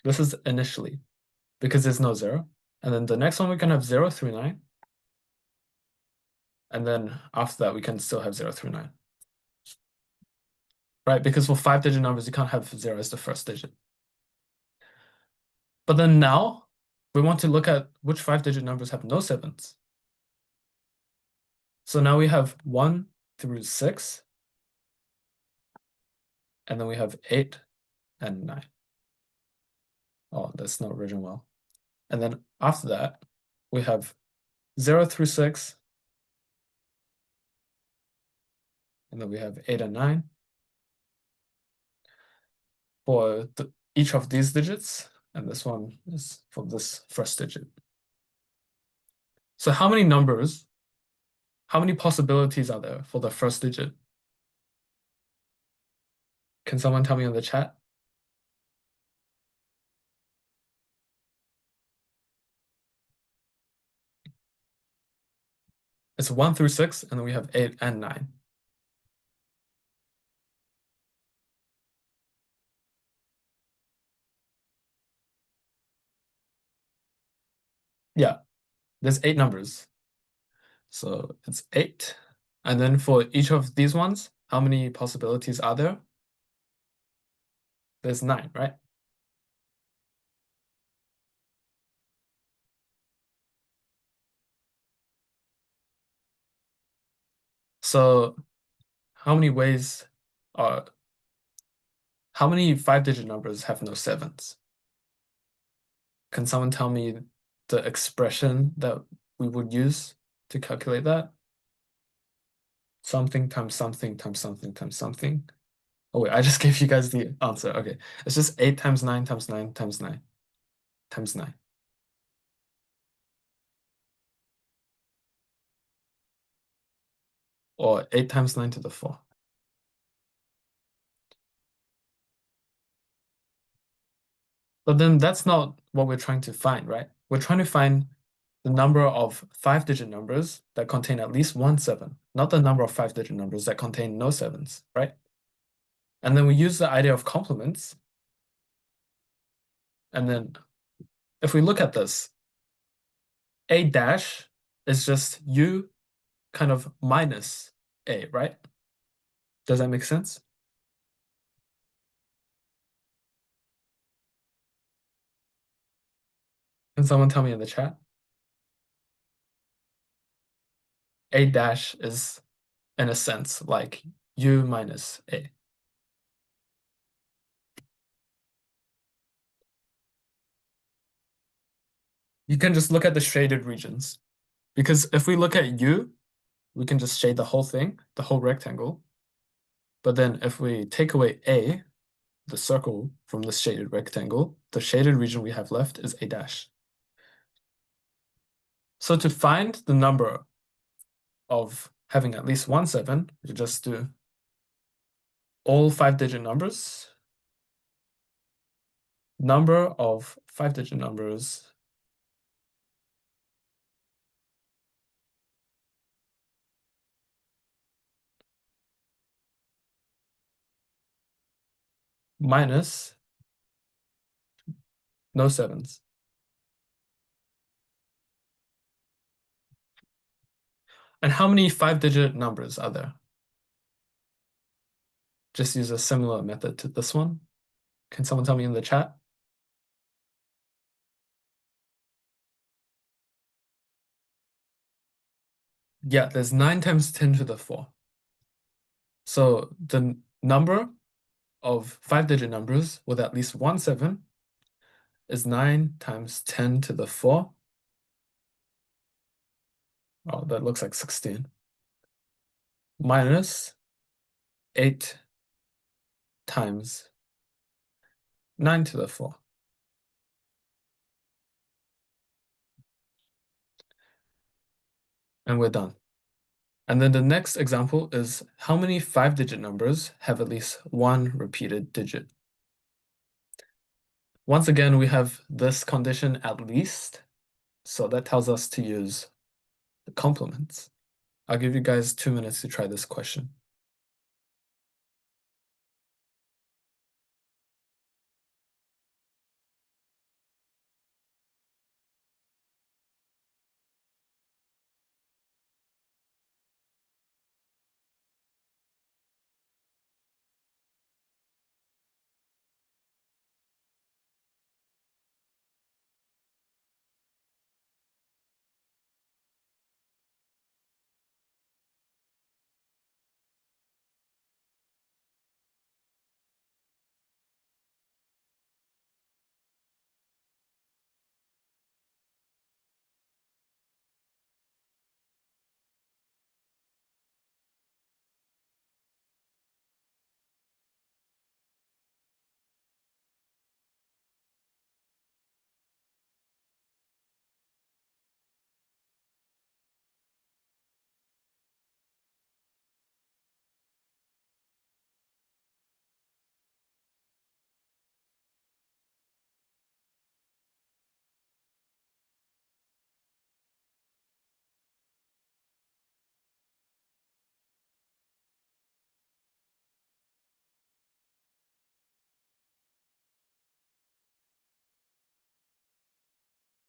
This is initially, because there's no 0. And then the next one, we can have 0 through 9. And then after that, we can still have 0 through 9. Right? Because for 5-digit numbers, you can't have 0 as the first digit. But then now, we want to look at which 5-digit numbers have no sevens. So now we have 1 through 6, and then we have 8 and 9. Oh, that's not written well. And then after that, we have 0 through 6, and then we have 8 and 9 for each of these digits, and this one is for this first digit. So how many possibilities are there for the first digit? Can someone tell me in the chat? It's 1 through 6, and then we have 8 and 9. Yeah, there's 8 numbers. So it's 8. And then for each of these ones, how many possibilities are there? There's 9, right? So how many 5-digit numbers have no sevens? Can someone tell me the expression that we would use to calculate that? Something times something times something times something. Oh wait, I just gave you guys the answer. Okay, it's just 8 times 9 times 9 times 9 times 9. or 8 times 9 to the 4. But then that's not what we're trying to find, right? We're trying to find the number of 5-digit numbers that contain at least one 7, not the number of 5-digit numbers that contain no 7s, right? And then we use the idea of complements. And then if we look at this, A dash is just U kind of minus A, right? Does that make sense? Can someone tell me in the chat? A dash is, in a sense, like U minus A. You can just look at the shaded regions. Because if we look at U, we can just shade the whole thing, the whole rectangle. But then if we take away A, the circle from the shaded rectangle, the shaded region we have left is A dash. So to find the number of having at least one 7, you just do all 5-digit numbers, number of 5-digit numbers minus no 7s. And how many 5-digit numbers are there? Just use a similar method to this one. Can someone tell me in the chat? Yeah, there's 9 times 10 to the 4. So the number of 5-digit numbers with at least one 7 is 9 times 10 to the 4. Oh, that looks like 16. Minus 8 times 9 to the 4. And we're done. And then the next example is how many 5-digit numbers have at least one repeated digit? Once again, we have this condition at least. So that tells us to use the complements. I'll give you guys 2 minutes to try this question.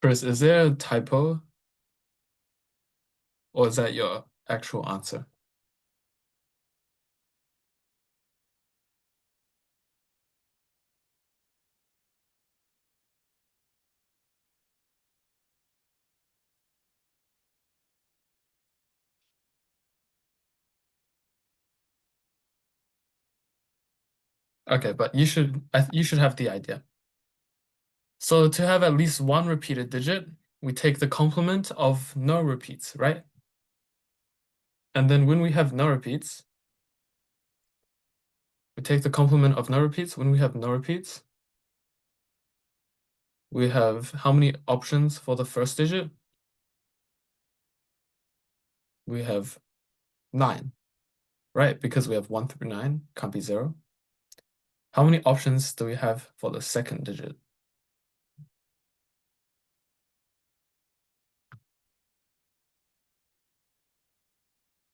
Chris, is there a typo? Or is that your actual answer? Okay, but you should have the idea. So to have at least one repeated digit, we take the complement of no repeats, right? And then when we have no repeats, we take the complement of no repeats. When we have no repeats, we have how many options for the first digit? We have 9. right? Because we have 1 through 9, can't be 0. How many options do we have for the second digit?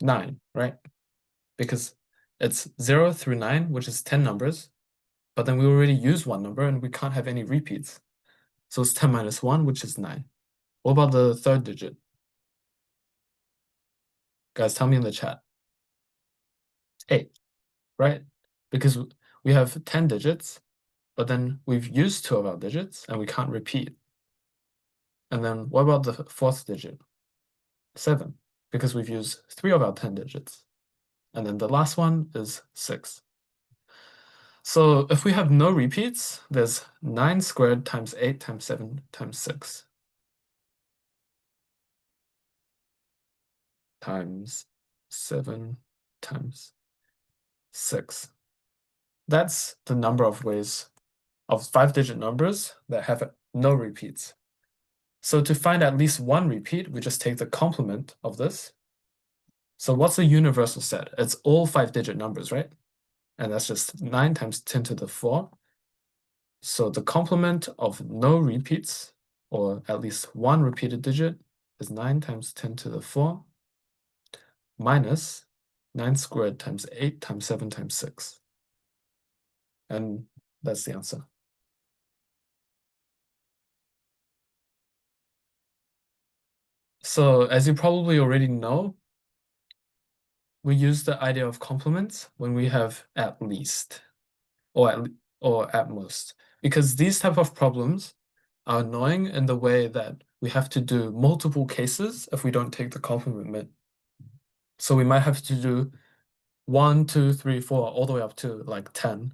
9, right? Because it's 0 through 9, which is 10 numbers, but then we already used one number and we can't have any repeats. So it's 10 minus 1, which is 9. What about the third digit? Guys, tell me in the chat. 8, right? Because we have 10 digits, but then we've used 2 of our digits and we can't repeat. And then what about the fourth digit? 7, because we've used 3 of our 10 digits. And then the last one is 6. So if we have no repeats, there's 9 squared times 8 times 7 times 6 times 7 times 6. That's the number of ways of 5-digit numbers that have no repeats. So to find at least one repeat, we just take the complement of this. So what's the universal set? It's all 5-digit numbers, right? And that's just 9 times 10 to the 4. So the complement of no repeats, or at least one repeated digit, is 9 times 10 to the 4 minus 9 squared times 8 times 7 times 6. And that's the answer. So as you probably already know, we use the idea of complements when we have at least or at most, because these type of problems are annoying in the way that we have to do multiple cases if we don't take the complement. So we might have to do 1, 2, 3, 4, all the way up to like 10.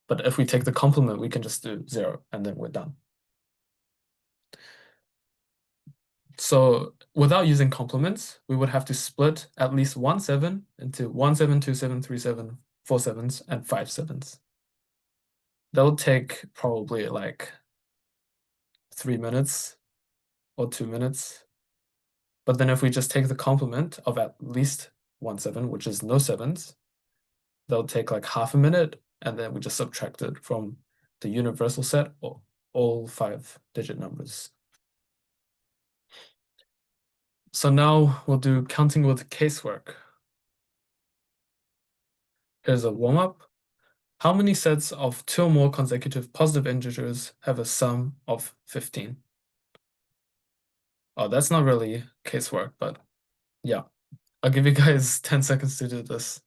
But if we take the complement, we can just do 0 and then we're done. So without using complements, we would have to split at least 1 7 into 1 7, 2 7, 3 7, 4 7s, and 5 7s. That would take probably like 3 minutes or 2 minutes. But then if we just take the complement of at least 1 7, which is no 7s, that'll take like half a minute, and then we just subtract it from the universal set or all 5-digit numbers. So now we'll do counting with casework. Here's a warm-up. How many sets of 2 or more consecutive positive integers have a sum of 15? Oh, that's not really casework, but yeah. I'll give you guys 10 seconds to do this.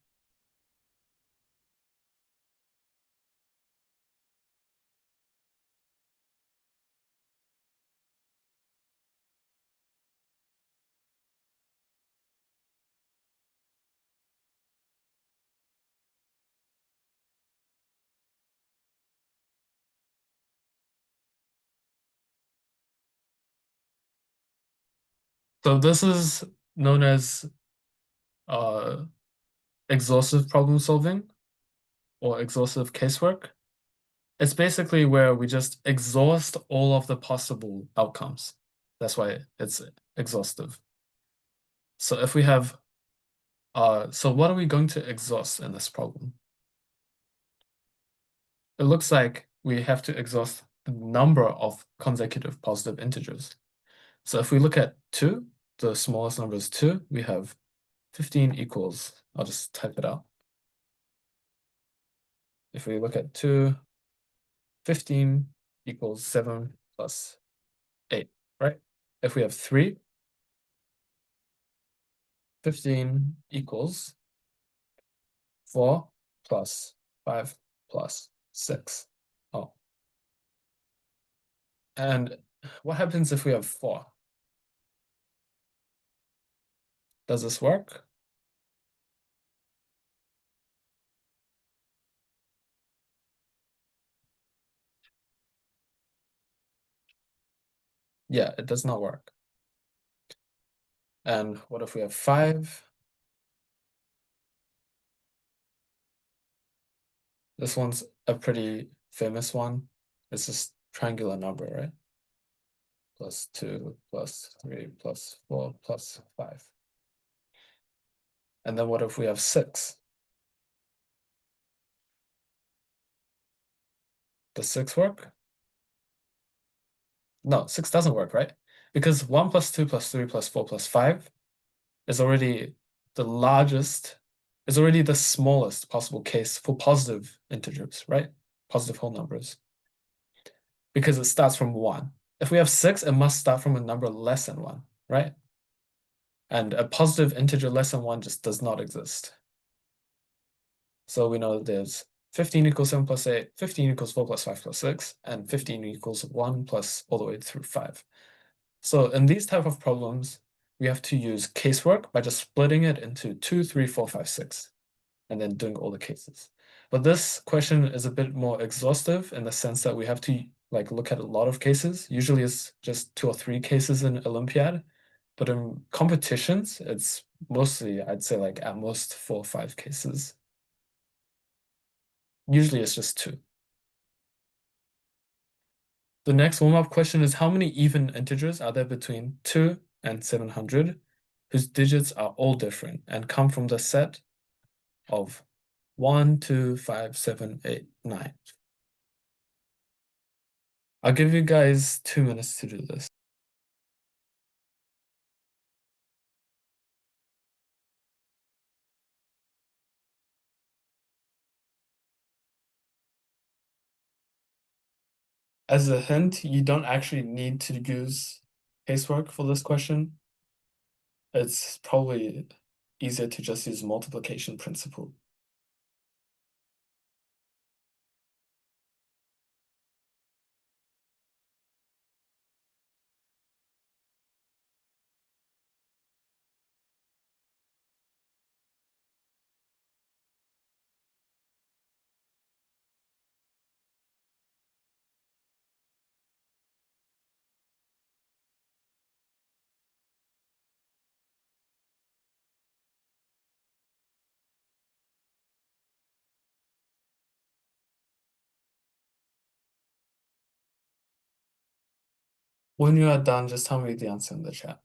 So this is known as exhaustive problem solving or exhaustive casework. It's basically where we just exhaust all of the possible outcomes. That's why it's exhaustive. So if we have, so what are we going to exhaust in this problem? It looks like we have to exhaust the number of consecutive positive integers. So if we look at 2, the smallest number is 2, we have 15 equals, I'll just type it out. If we look at 2, 15 equals 7 plus 8, right? If we have 3, 15 equals 4 plus 5 plus 6. Oh. And what happens if we have 4? Does this work? Yeah, it does not work. And what if we have 5? This one's a pretty famous one. It's just triangular number, right? Plus 2, plus 3, plus 4, plus 5. And then what if we have 6? Does 6 work? No, 6 doesn't work, right? Because 1 plus 2 plus 3 plus 4 plus 5 is already the largest, is already the smallest possible case for positive integers, right? Positive whole numbers. Because it starts from 1. If we have 6, it must start from a number less than 1, right? And a positive integer less than 1 just does not exist. So we know that there's 15 equals 7 plus 8, 15 equals 4 plus 5 plus 6, and 15 equals 1 plus all the way through 5. So in these type of problems, we have to use casework by just splitting it into 2, 3, 4, 5, 6, and then doing all the cases. But this question is a bit more exhaustive in the sense that we have to like look at a lot of cases. Usually it's just 2 or 3 cases in Olympiad, but in competitions, it's mostly, I'd say like at most 4 or 5 cases. Usually it's just 2. The next warm-up question is how many even integers are there between 2 and 700 whose digits are all different and come from the set of 1, 2, 5, 7, 8, 9. I'll give you guys 2 minutes to do this. As a hint, you don't actually need to use casework for this question. It's probably easier to just use multiplication principle. When you are done, just tell me the answer in the chat.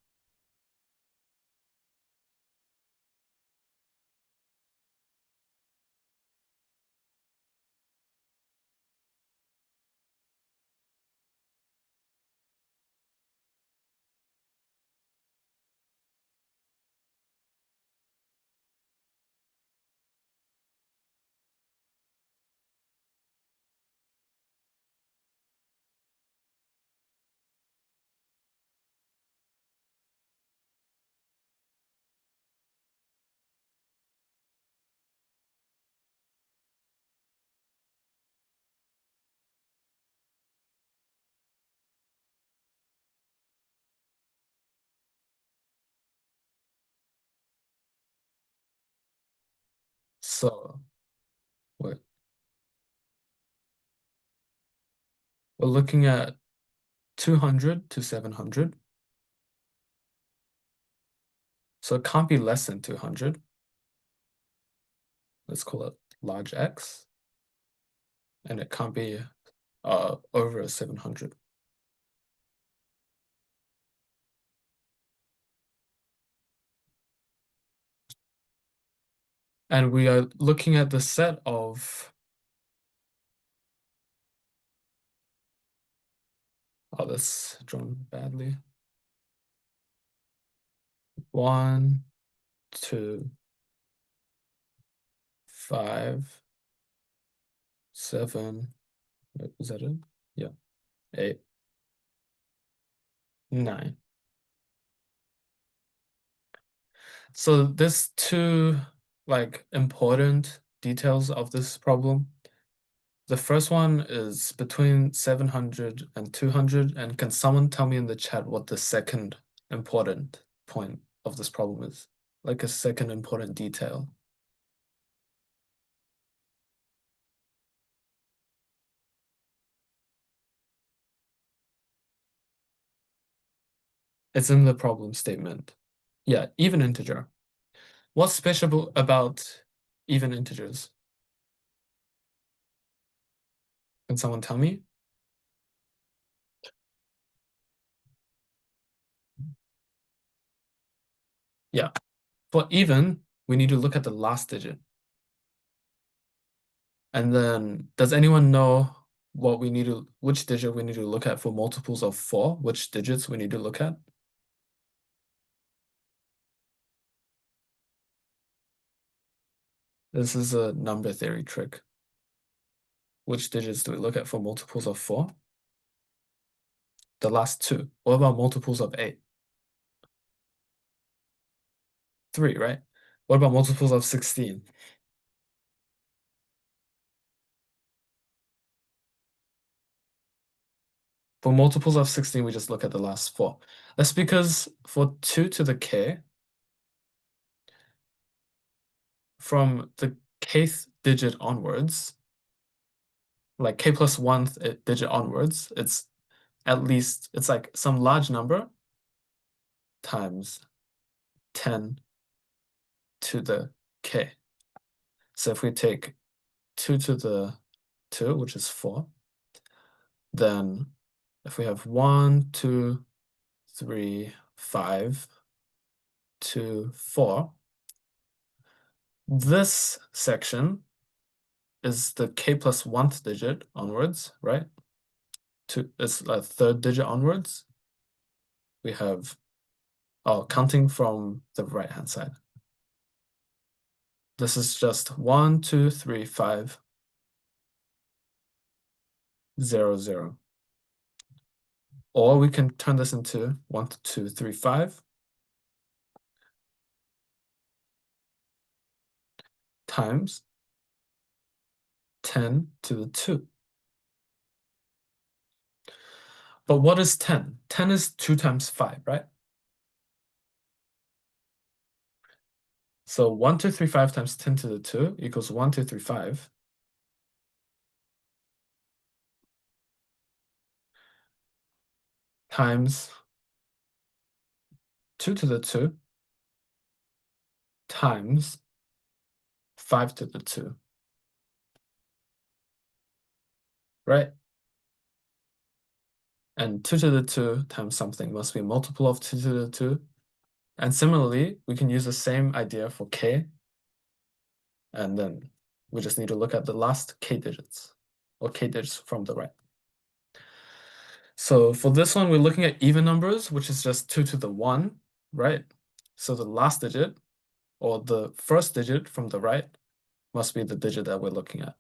So, wait, we're looking at 200 to 700. So it can't be less than 200. Let's call it large X. And it can't be over 700. And we are looking at the set of, oh, that's drawn badly. 1, 2, 5, 7, wait, is that it? Yeah, 8, 9. So there's 2 like important details of this problem. The first one is between 700 and 200, and can someone tell me in the chat what the second important point of this problem is? Like a second important detail. It's in the problem statement. Yeah, even integer. What's special about even integers? Can someone tell me? Yeah. For even, we need to look at the last digit. And then, does anyone know which digit we need to look at for multiples of 4, which digits we need to look at. This is a number theory trick. Which digits do we look at for multiples of 4? The last two. What about multiples of 8? 3, right? What about multiples of 16? For multiples of 16, we just look at the last 4. That's because for 2 to the k, from the kth digit onwards, like k plus 1th digit onwards, it's like some large number times 10 to the k. So if we take 2 to the 2, which is 4, then if we have 1, 2, 3, 5, 2, 4, this section is the k plus 1th digit onwards, right? It's a third digit onwards. We have, counting from the right-hand side. This is just 1, 2, 3, 5, 0, 0. Or we can turn this into 1, 2, 3, 5 times 10 to the 2. But what is 10? 10 is 2 times 5, right? So 1, 2, 3, 5 times 10 to the 2 equals 1, 2, 3, 5. Times 2 to the 2 times 5 to the 2, right? And 2 to the 2 times something must be a multiple of 2 to the 2. And similarly, we can use the same idea for k, and then we just need to look at the last k digits, or k digits from the right. So for this one, we're looking at even numbers, which is just 2 to the 1, right? So the last digit, or the first digit from the right, must be the digit that we're looking at.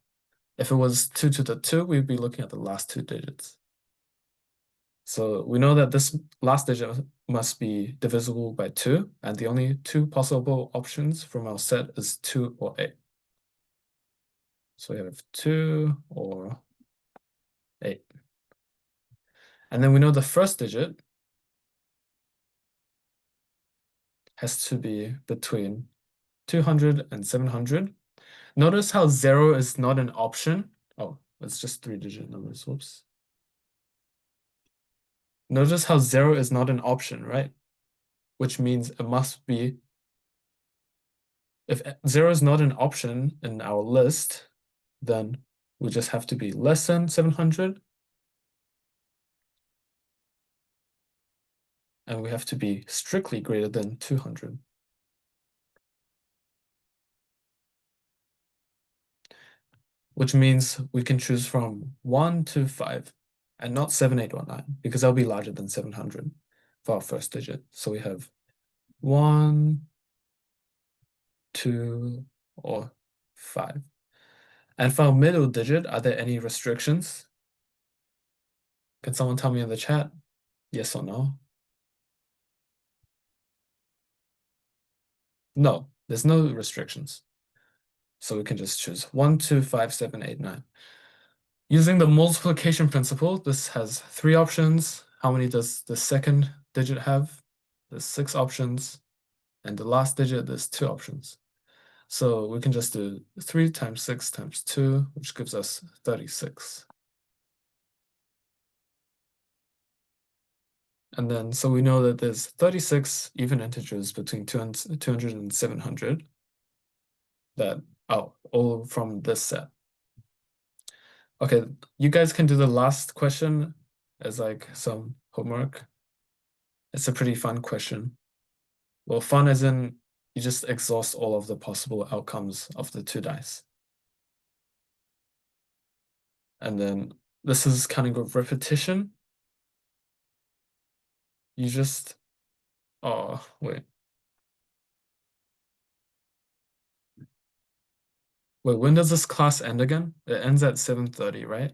If it was 2 to the 2, we'd be looking at the last two digits. So we know that this last digit must be divisible by 2, and the only two possible options from our set is 2 or 8. So we have 2 or 8. And then we know the first digit has to be between 200 and 700. Notice how 0 is not an option. Oh, it's just 3-digit numbers. Whoops. Notice how 0 is not an option, right? Which means it must be, if 0 is not an option in our list, then we just have to be less than 700, and we have to be strictly greater than 200. Which means we can choose from 1 to 5 and not 7, 8, or 9, because that'll be larger than 700 for our first digit. So we have 1, 2, or 5. And for our middle digit, are there any restrictions? Can someone tell me in the chat? Yes or no? No, there's no restrictions. So we can just choose 1, 2, 5, 7, 8, 9. Using the multiplication principle, this has 3 options. How many does the second digit have? There's 6 options. And the last digit, there's 2 options. So we can just do 3 times 6 times 2, which gives us 36. And then, so we know that there's 36 even integers between 200 and 700 that, all from this set. Okay, you guys can do the last question as like some homework. It's a pretty fun question. Well, fun as in you just exhaust all of the possible outcomes of the 2 dice. And then This is kind of repetition. You just, oh, wait. Wait, when does this class end again? It ends at 7:30, right?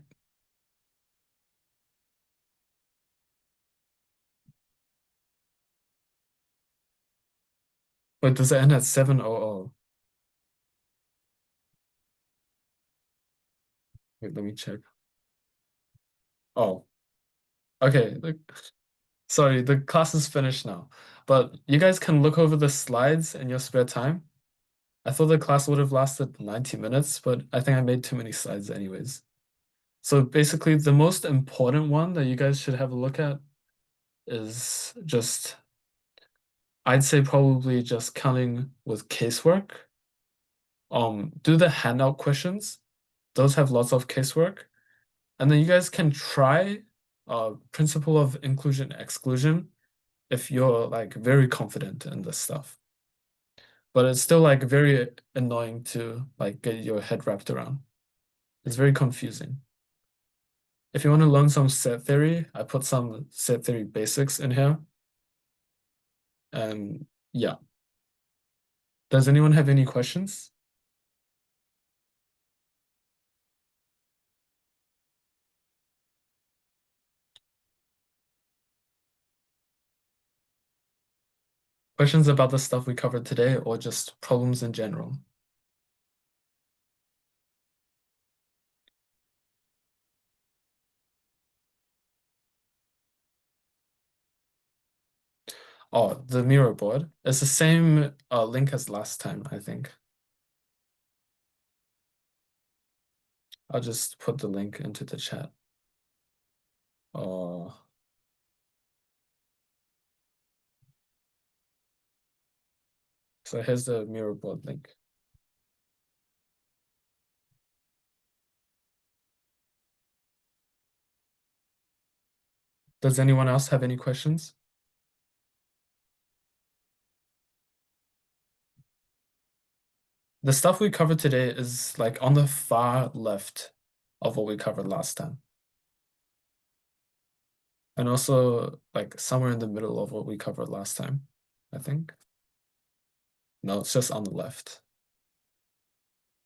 Wait, does it end at 7:00? Wait, let me check. Oh, okay. Sorry, the class is finished now. But you guys can look over the slides in your spare time. I thought the class would have lasted 90 minutes, but I think I made too many slides anyways. So basically, the most important one that you guys should have a look at is just, I'd say probably just counting with casework. Do the handout questions. Those have lots of casework. And then you guys can try principle of inclusion exclusion if you're like very confident in this stuff. But it's still like very annoying to like get your head wrapped around. It's very confusing. If you want to learn some set theory, I put some set theory basics in here. And yeah. Does anyone have any questions? Questions about the stuff we covered today or just problems in general? Oh, the mirror board. It's the same link as last time, I think. I'll just put the link into the chat. Oh, so here's the mirror board link. Does anyone else have any questions? The stuff we covered today is like on the far left of what we covered last time. And also like somewhere in the middle of what we covered last time, I think. No, it's just on the left.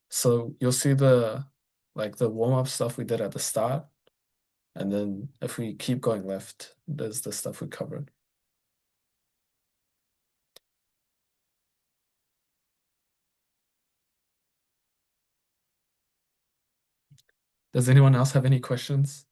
So you'll see the like the warm-up stuff we did at the start. And then if we keep going left, there's the stuff we covered. Does anyone else have any questions?